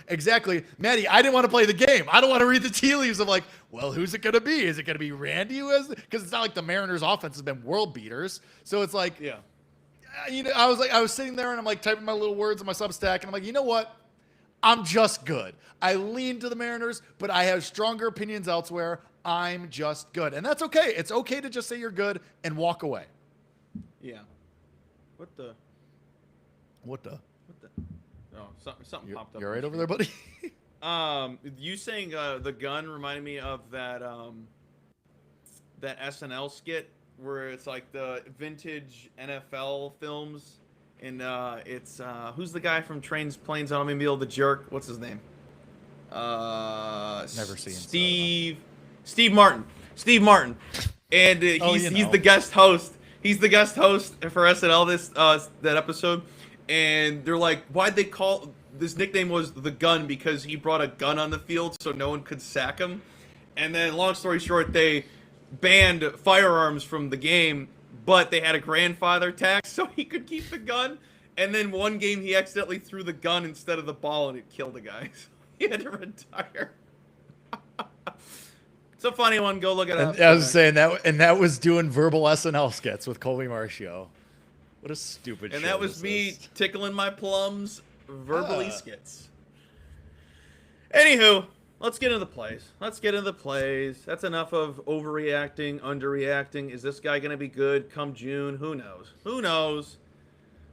Exactly. Maddie, I didn't want to play the game. I don't want to read the tea leaves of like, well, who's it going to be? Is it going to be Randy who has, because it's not like the Mariners offense has been world beaters. So it's like, you know, I was sitting there and I'm like typing my little words in my Substack and I'm like, you know what? I'm just good. I lean to the Mariners, but I have stronger opinions elsewhere. I'm just good. And that's okay. It's okay to just say you're good and walk away. Yeah. What the? Oh, something popped up. You're right over there, buddy. You saying the gun reminded me of that that SNL skit where it's like the vintage NFL films, and it's who's the guy from Trains, Planes, Automobile, the jerk? What's his name? Never seen Steve Martin. Steve Martin, and he's the guest host. He's the guest host for SNL that episode, and they're like, why'd they call this nickname was the gun because he brought a gun on the field so no one could sack him, and then long story short, they banned firearms from the game, but they had a grandfather tax so he could keep the gun, and then one game he accidentally threw the gun instead of the ball and it killed a guy. So he had to retire. It's a funny one. Go look it up. I was saying that, and that was doing verbal SNL skits with Colby Marcio. What a stupid show. And that was me tickling my plums, verbally skits. Anywho, let's get into the plays. That's enough of overreacting, underreacting. Is this guy going to be good come June? Who knows?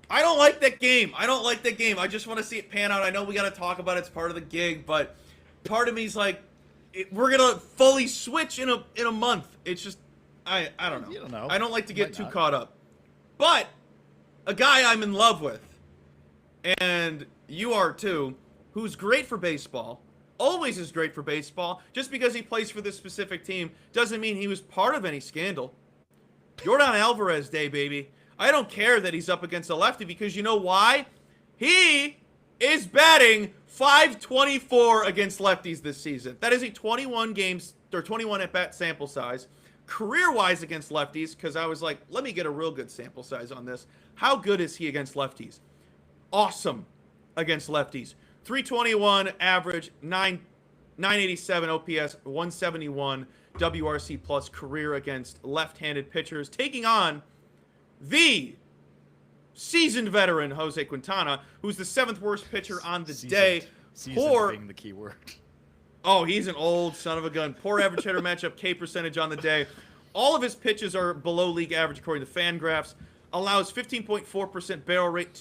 I don't like that game. I just want to see it pan out. I know we got to talk about it. It's part of the gig, but part of me is like, we're going to fully switch in a month. It's just, I don't know. You don't know. I don't like to get too caught up. But a guy I'm in love with, and you are too, who's great for baseball, always is great for baseball, just because he plays for this specific team doesn't mean he was part of any scandal. Yordan Alvarez Day, baby. I don't care that he's up against a lefty because you know why? He is batting .524 against lefties this season. That is a 21 at-bat sample size. Career-wise against lefties, because I was like, let me get a real good sample size on this. How good is he against lefties? Awesome against lefties. 321 average, 987 OPS, 171 WRC plus career against left-handed pitchers, taking on the seasoned veteran Jose Quintana, who's the 7th worst pitcher on the day. Seasoned being the key word. Oh, he's an old son of a gun. Poor average hitter matchup, K percentage on the day. All of his pitches are below league average according to Fangraphs. Allows 15.4% barrel rate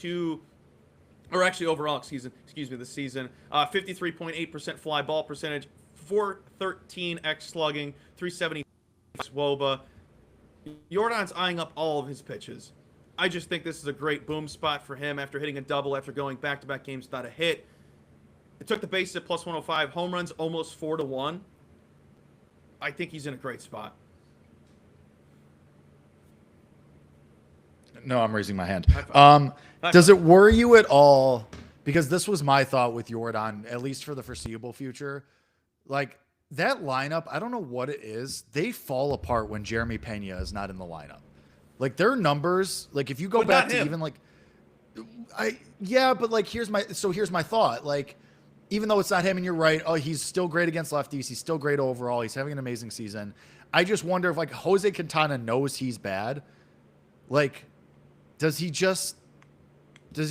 overall, excuse me, this season. 53.8% fly ball percentage, 413 X slugging, 370 WOBA. Jordan's eyeing up all of his pitches. I just think this is a great boom spot for him after hitting a double after going back-to-back games without a hit. It took the bases at plus 105. Home runs almost 4-1. I think he's in a great spot. No, I'm raising my hand. Does it worry you at all? Because this was my thought with Jordan, at least for the foreseeable future. Like, that lineup, I don't know what it is. They fall apart when Jeremy Pena is not in the lineup. Like, their numbers, like, if you go back to even, like, but, like, here's my thought. Like, even though it's not him, and you're right, oh, he's still great against lefties. He's still great overall. He's having an amazing season. I just wonder if, like, Jose Quintana knows he's bad. Like, does he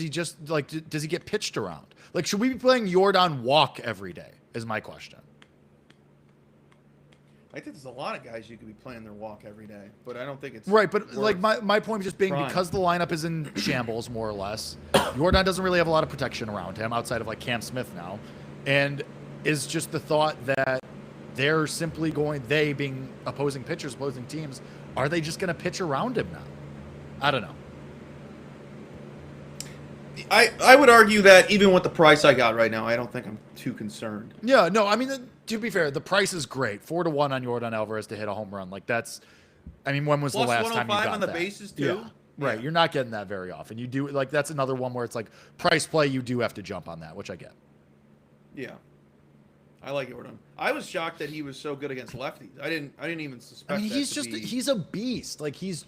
get pitched around? Like, should we be playing Jordan walk every day is my question. I think there's a lot of guys you could be playing their walk every day, but I don't think it's right. But like my point just being because the lineup is in shambles more or less. Jordan doesn't really have a lot of protection around him outside of like Cam Smith now, and is just the thought that they're simply they being opposing pitchers, opposing teams, are they just going to pitch around him now? I don't know. I would argue that even with the price I got right now, I don't think I'm too concerned. Yeah, no, I mean, to be fair, the price is great. 4-1 on Jordan Alvarez to hit a home run. Like, that's, I mean, when was plus the last time you got on the that? bases too. Yeah, right. Yeah. You're not getting that very often. You do, like, that's another one where it's like price play. You do have to jump on that, which I get. Yeah, I like Jordan. I was shocked that he was so good against lefties. I didn't even suspect. I mean, he's a beast. Like, he's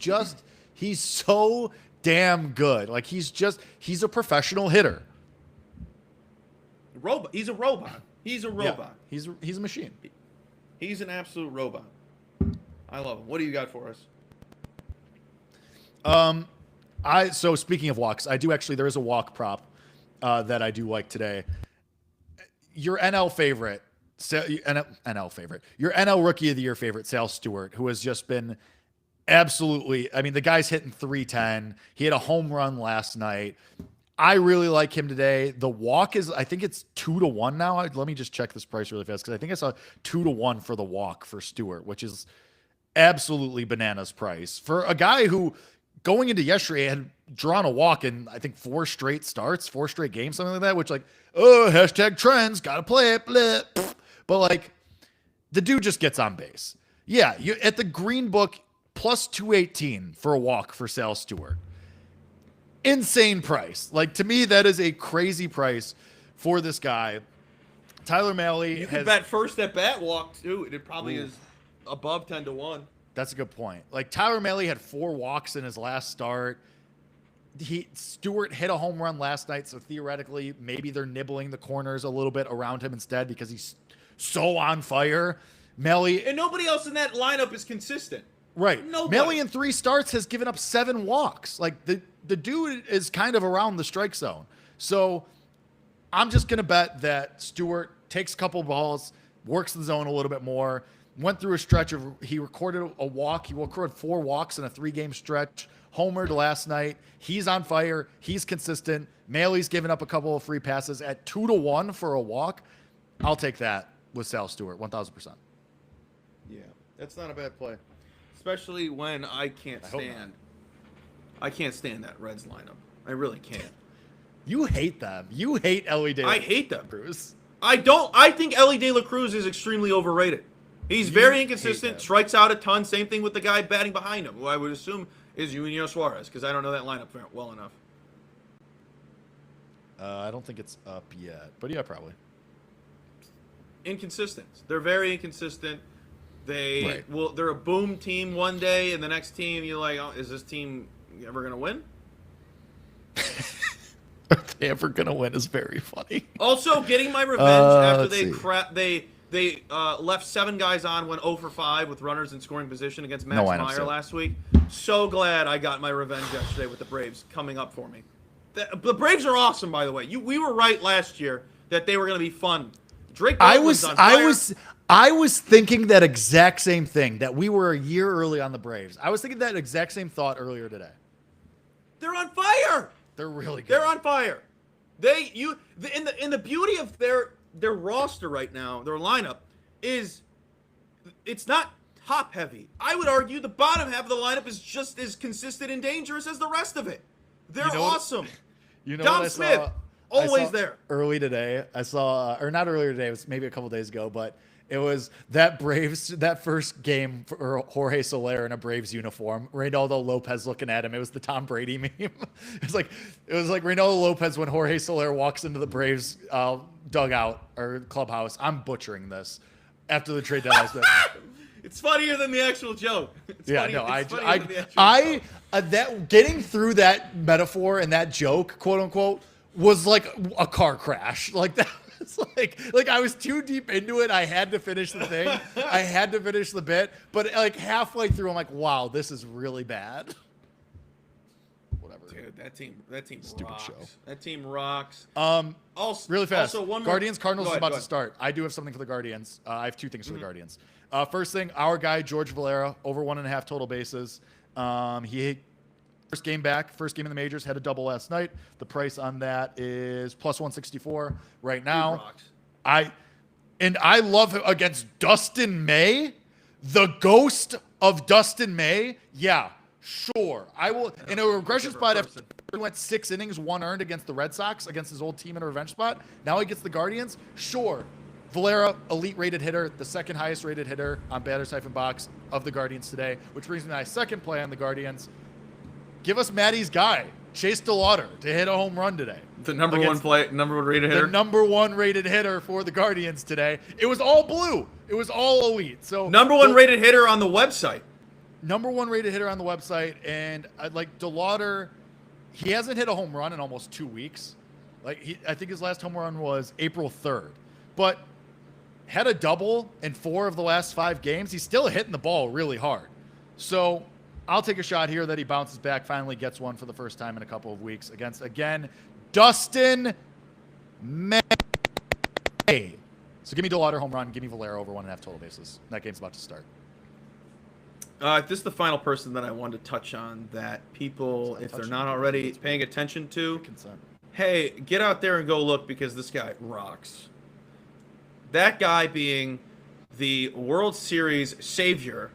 so damn good. Like, he's a professional hitter. He's a robot. He's a robot. Yeah, he's a machine. He's an absolute robot. I love him. What do you got for us? So speaking of walks, there is a walk prop that I do like today. Your NL favorite, your NL Rookie of the Year favorite, Sal Stewart, who has just been absolutely, I mean, the guy's hitting 310. He had a home run last night. I really like him today. The walk is, I think it's 2-1 now. Let me just check this price really fast because I think I saw 2-1 for the walk for Stewart, which is absolutely bananas price for a guy who going into yesterday had drawn a walk in, I think, 4 straight starts, 4 straight games, something like that, which like, hashtag trends, gotta play it. Blah. But like, the dude just gets on base. Yeah, you at the Green Book, plus 218 for a walk for Sal Stewart. Insane price. Like, to me, that is a crazy price for this guy. Tyler Mahle You can bet first at bat walk too. It probably is above 10-1. That's a good point. Like, Tyler Mahle had 4 walks in his last start. Stewart hit a home run last night, so theoretically, maybe they're nibbling the corners a little bit around him instead because he's so on fire. Mahle and nobody else in that lineup is consistent. Right. Nobody. Mahle in 3 starts has given up 7 walks. Like, the dude is kind of around the strike zone. So I'm just going to bet that Stewart takes a couple balls, works the zone a little bit more, went through a stretch of, he recorded a walk. He recorded 4 walks in a 3-game stretch, homered last night. He's on fire. He's consistent. Mahle's given up a couple of free passes at 2-1 for a walk. I'll take that with Sal Stewart, 1,000%. Yeah, that's not a bad play. Especially when I can't stand that Reds lineup. I really can't. You hate them. You hate Elly De La Cruz. I hate them. I think Elly De La Cruz is extremely overrated. He's very inconsistent, strikes out a ton. Same thing with the guy batting behind him, who I would assume is Eugenio Suarez, because I don't know that lineup well enough. I don't think it's up yet, but yeah, probably. Inconsistent. They're very inconsistent. They're a boom team one day, and the next team you're like, oh, is this team ever gonna win? Are they ever gonna win is very funny. Also, getting my revenge after they left 7 guys on, went 0 for 5 with runners in scoring position against Max Meyer last week. So glad I got my revenge yesterday with the Braves coming up for me. The Braves are awesome, by the way. We were right last year that they were going to be fun. Drake Baldwin's on fire. I was thinking that exact same thing, that we were a year early on the Braves. I was thinking that exact same thought earlier today. They're on fire. They're really good. They're on fire. In the beauty of their roster right now, their lineup, is it's not top heavy. I would argue the bottom half of the lineup is just as consistent and dangerous as the rest of it. They're awesome. You know Dom what I Smith, saw? always there. Early today, I saw, or not earlier today, it was maybe a couple days ago, but it was that first game for Jorge Soler in a Braves uniform. Reynaldo Lopez looking at him. It was the Tom Brady meme. It was like Reynaldo Lopez when Jorge Soler walks into the Braves dugout or clubhouse. I'm butchering this after the trade deadline. It's funnier than the actual joke. That getting through that metaphor and that joke, quote unquote, was like a car crash. Like that was like I was too deep into it. I had to finish the thing. I had to finish the bit, but like halfway through, I'm like, wow, this is really bad. Whatever. Dude, that team Stupid rocks. show. That team rocks. Also, really fast. Also, one more. Guardians Cardinals is about Go to ahead. start. I do have something for the Guardians. I have two things for the Guardians. First thing, our guy George Valera over 1.5 total bases. He first game back, first game in the majors, had a double last night. The price on that is plus 164 right now. rocks. I love him against Dustin May, the ghost of Dustin May. Yeah, sure. I will in a regression spot after he went 6 innings, 1 earned against the Red Sox, against his old team in a revenge spot. Now he gets the Guardians. Sure. Valera, elite rated hitter, the second highest rated hitter on Batters-Box of the Guardians today, which brings me to my second play on the Guardians. Give us Maddie's guy, Chase DeLauder, to hit a home run today. The number one rated hitter. The number 1 rated hitter for the Guardians today. It was all blue. It was all elite. So number 1 rated hitter on the website. Number 1 rated hitter on the website, and like DeLauder, he hasn't hit a home run in almost 2 weeks. I think his last home run was April 3rd, but had a double in 4 of the last 5 games. He's still hitting the ball really hard. So I'll take a shot here that he bounces back, finally gets one for the first time in a couple of weeks against, again, Dustin May. So give me DeLauder home run. Give me Valera over 1.5 total bases. That game's about to start. This is the final person that I wanted to touch on that people, if they're not already paying attention to, Consent. hey, get out there and go look because this guy rocks. That guy being the World Series savior,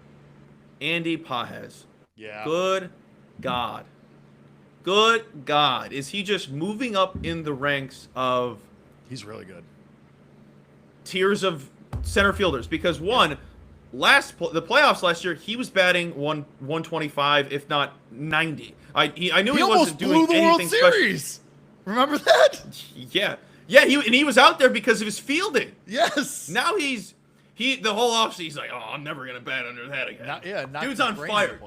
Andy Pages. Yeah. Good God. Good God. Is he just moving up in the ranks of He's really good. tiers of center fielders? Because one, the playoffs last year, he was batting 125, if not 90. I knew he wasn't doing almost blew the World anything special. Series. Remember that? Yeah. He was out there because of his fielding. Yes. Now the whole offseason, he's like, oh, I'm never gonna bat under that again. Dude's Dude's on fire.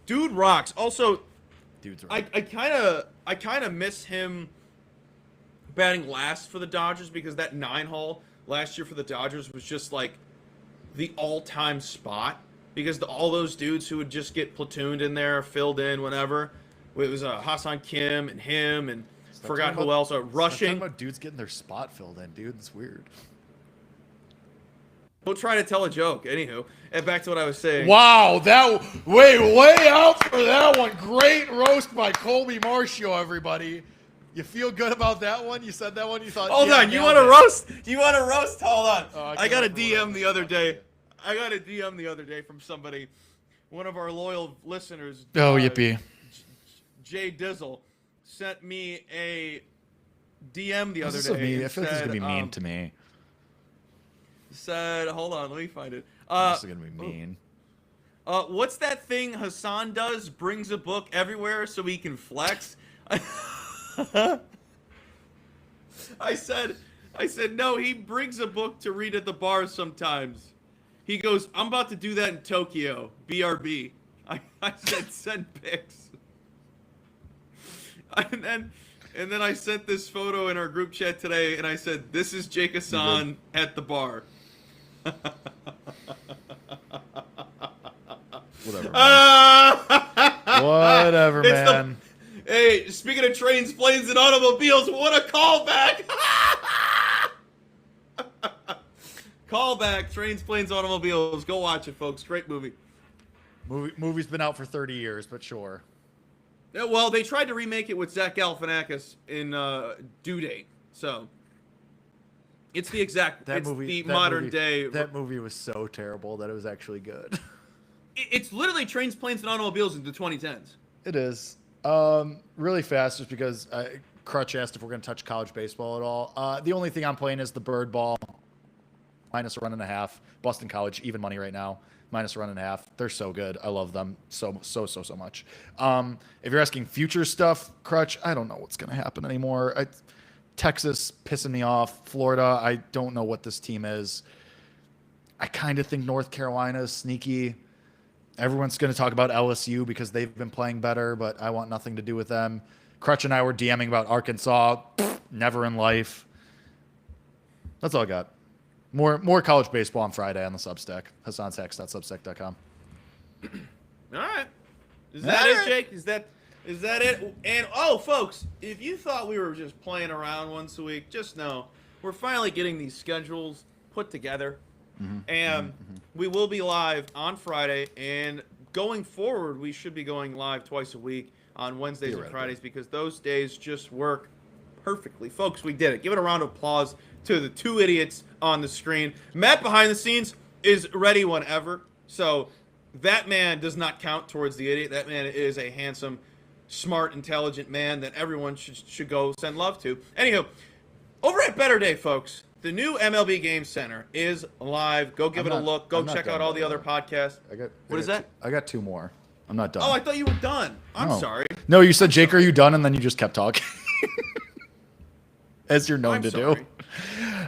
Dude rocks. Also, Dude's I kind of miss him batting last for the Dodgers because that 9-hole last year for the Dodgers was just like the all-time spot because all those dudes who would just get platooned in there, filled in, whatever. It was Hassan Kim and him and forgot who else. Rushing. Talking about dudes getting their spot filled in, dude. It's weird. Don't try to tell a joke. Anywho, and back to what I was saying. Wow, way out for that one. Great roast by Colby Marcio, everybody. You feel good about that one? You said that one. You thought. Hold on. You want to roast? You want to roast? Hold on. Oh, I got a DM the other day. From somebody, one of our loyal listeners. Oh, yippee. Jay Dizzle sent me a DM the other This is so day. mean. I and feel like this is said, gonna be mean to me. Said, hold on, let me find it. This is gonna be mean. What's that thing Hassan does? Brings a book everywhere so he can flex. I said, no, he brings a book to read at the bar sometimes. He goes, I'm about to do that in Tokyo. BRB. I said, send pics. And then I sent this photo in our group chat today, and I said, this is Jake Hassan at the bar. Whatever, man. Whatever, man. Hey, speaking of trains, planes, and automobiles, what a callback! Callback, trains, planes, automobiles. Go watch it, folks. Great movie. Movie's been out for 30 years, but sure. Yeah, well, they tried to remake it with Zach Galifianakis in Due Date, so It's the exact. That it's movie, the that modern movie- day. That movie was so terrible that it was actually good. It's literally Trains, Planes, and Automobiles in the 2010s. It is. Really fast, just because Crutch asked if we're going to touch college baseball at all. The only thing I'm playing is the Bird Ball, minus a run and a half. Boston College, even money right now, minus a run and a half. They're so good. I love them so much. If you're asking future stuff, Crutch, I don't know what's going to happen anymore. Texas pissing me off. Florida, I don't know what this team is. I kind of think North Carolina is sneaky. Everyone's going to talk about LSU because they've been playing better, but I want nothing to do with them. Crutch and I were DMing about Arkansas. Never in life. That's all I got. More college baseball on Friday on the Substack. HassanSacks.substack.com. All right. Is that it, Jake? Is that it? And folks, if you thought we were just playing around once a week, just know we're finally getting these schedules put together. And we will be live on Friday, and going forward, we should be going live twice a week on Wednesdays and Fridays because those days just work perfectly. Folks, we did it. Give it a round of applause to the two idiots on the screen. Matt behind the scenes is ready whenever, so that man does not count towards the idiot. That man is a handsome, smart, intelligent man that everyone should go send love to. Anywho, over at Better Day, folks, the new MLB Game Center is live. Go give it a look. Go check out all the other podcasts. What is that? I got two more. I'm not done. Oh, I thought you were done. I'm sorry. No, you said, Jake, are you done? And then you just kept talking. As you're known to do.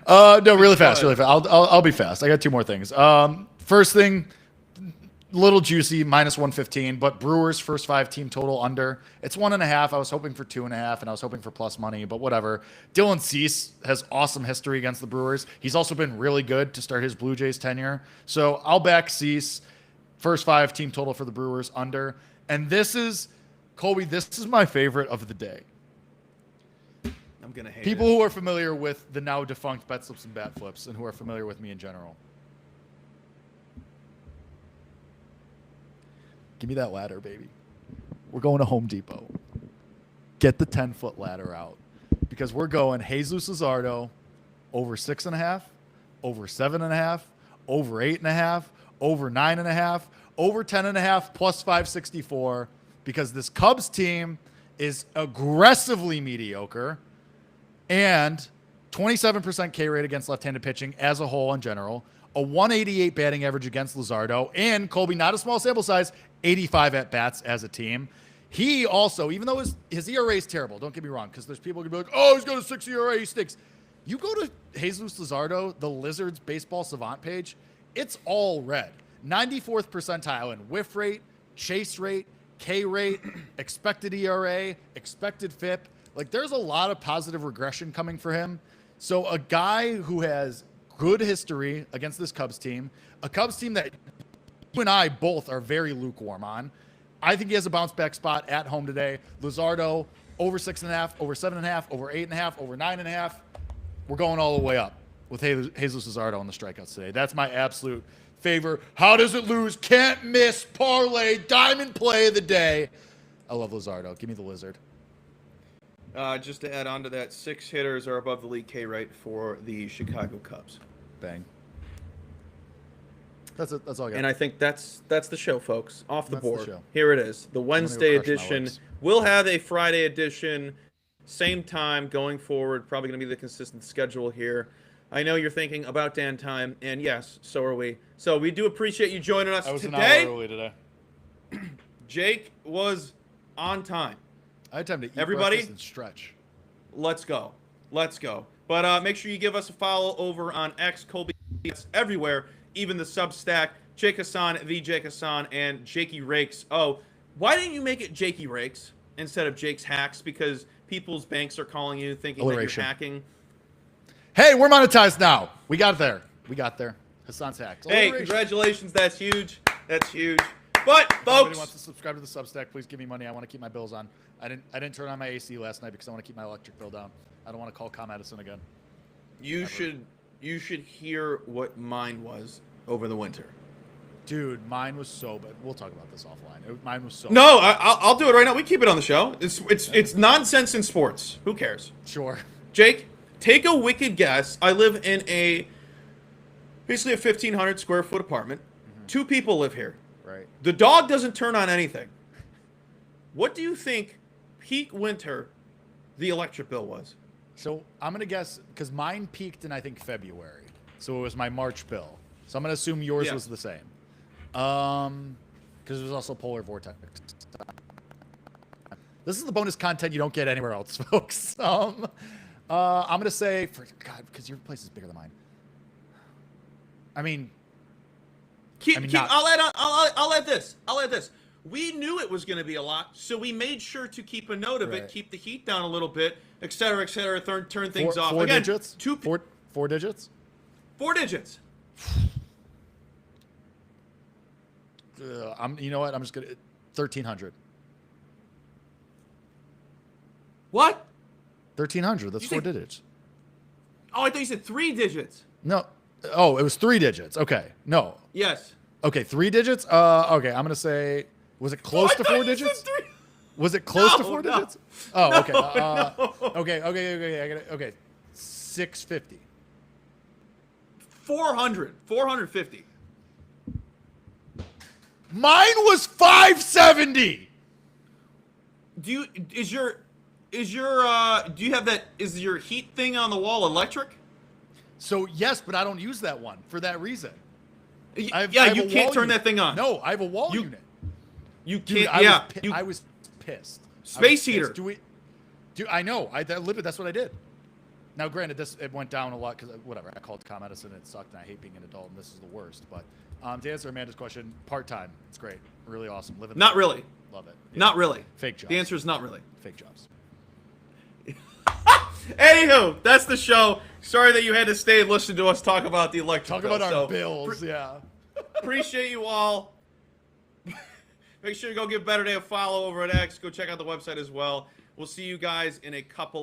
No, really fast. I'll be fast. I got two more things. First thing, little juicy, minus 115, but Brewers first 5 team total under. It's 1.5. I was hoping for 2.5, and I was hoping for plus money, but whatever. Dylan Cease has awesome history against the Brewers. He's also been really good to start his Blue Jays tenure. So I'll back Cease. First 5 team total for the Brewers under. And this is, Colby, this is my favorite of the day. I'm going to hate People who are familiar with the now defunct Bet Slips and Bat Flips and who are familiar with me in general. Give me that ladder, baby. We're going to Home Depot. Get the 10-foot ladder out because we're going Jesus Luzardo over 6.5, over 7.5, over 8.5, over 9.5, over 10.5, plus 564 because this Cubs team is aggressively mediocre and 27% K rate against left-handed pitching as a whole in general, a 188 batting average against Luzardo, and Colby, not a small sample size, 85 at-bats as a team. He also, even though his ERA is terrible, don't get me wrong, because there's people who can be like, oh, he's got a 6 ERA, he stinks. You go to Jesus Luzardo, the Lizards baseball savant page, it's all red. 94th percentile in whiff rate, chase rate, K rate, expected ERA, expected FIP. Like, there's a lot of positive regression coming for him. So a guy who has good history against this Cubs team, a Cubs team that you and I both are very lukewarm on. I think he has a bounce back spot at home today. Luzardo over 6.5, over 7.5, over 8.5, over 9.5. We're going all the way up with Jesus Luzardo on the strikeouts today. That's my absolute favor. How does it lose? Can't miss parlay diamond play of the day. I love Luzardo. Give me the Lizard. Just to add on to that, 6 hitters are above the league K rate for the Chicago Cubs. Bang. That's it. That's all I got. And I think that's the show, folks. Off the board. show. Here it is. The Wednesday edition. lips. We'll have a Friday edition. Same time going forward. Probably going to be the consistent schedule here. I know you're thinking about Dan time, and yes, so are we. So we do appreciate you joining us I was today. an hour early today. Jake was on time. I had time to eat Everybody? breakfast and stretch. Let's go. Let's go. But make sure you give us a follow over on X, Colby. It's everywhere, even the Substack. Jake Hassan, the Jake Hassan, and Jakey Rakes. Oh, why didn't you make it Jakey Rakes instead of Jake's Hacks? Because people's banks are calling you thinking that you're hacking. Hey, we're monetized now. We got there. Hassan's Hacks. Hey, congratulations. That's huge. That's huge. But, If anybody folks, wants to subscribe to the Substack, please give me money. I want to keep my bills on. I didn't turn on my AC last night because I want to keep my electric bill down. I don't want to call Com Edison again. you should hear what mine was over the winter. Dude, mine was so bad. We'll talk about this offline. Mine was so No, bad. I'll do it right now. We keep it on the show. It's nonsense in sports. Who cares? Sure. Jake, take a wicked guess. I live in basically a 1,500 square foot apartment. 2 people live here. Right. The dog doesn't turn on anything. What do you think peak winter the electric bill was? So I'm gonna guess because mine peaked in I think February, so it was my March bill. So I'm gonna assume yours Yeah. was the same. Because it was also polar vortex. This is the bonus content you don't get anywhere else, folks. I'm gonna say for God, because your place is bigger than mine. I mean, not- I'll add this. We knew it was going to be a lot, so we made sure to keep a note of it, Right. keep the heat down a little bit, et cetera, turn things off. Four Again, digits. Four digits. 4 digits. You know what? I'm just gonna 1,300. What? 1,300. That's You 4 said- digits. Oh, I thought you said 3 digits. No. Oh, it was 3 digits. Okay. No. Yes. Okay, 3 digits. Okay, I'm gonna say. Was it close Oh, I to thought 4 you said digits? 3. Was it close to No, 4 no. digits? Oh, No, okay. no. Okay. I got it. Okay, 650. 450. Mine was 570. Do you have that? Is your heat thing on the wall electric? So yes, but I don't use that one for that reason. I have You a can't wall turn unit. that thing on. No, I have a wall You- unit. You Dude, can't. I was pissed. Space I was heater. pissed. I know. Literally, that's what I did. Now, granted, it went down a lot because whatever. I called Con Edison. It sucked, and I hate being an adult, and this is the worst. But to answer Amanda's question, part time. It's great. Really awesome. Living. Not really. Love it. Yeah. Not really. Fake jobs. The answer is not really. Fake jobs. Anywho, that's the show. Sorry that you had to stay and listen to us talk about the electric Talk bill. about our So, bills. Yeah. appreciate you all. Make sure you go give Better Day a follow over at X. Go check out the website as well. We'll see you guys in a couple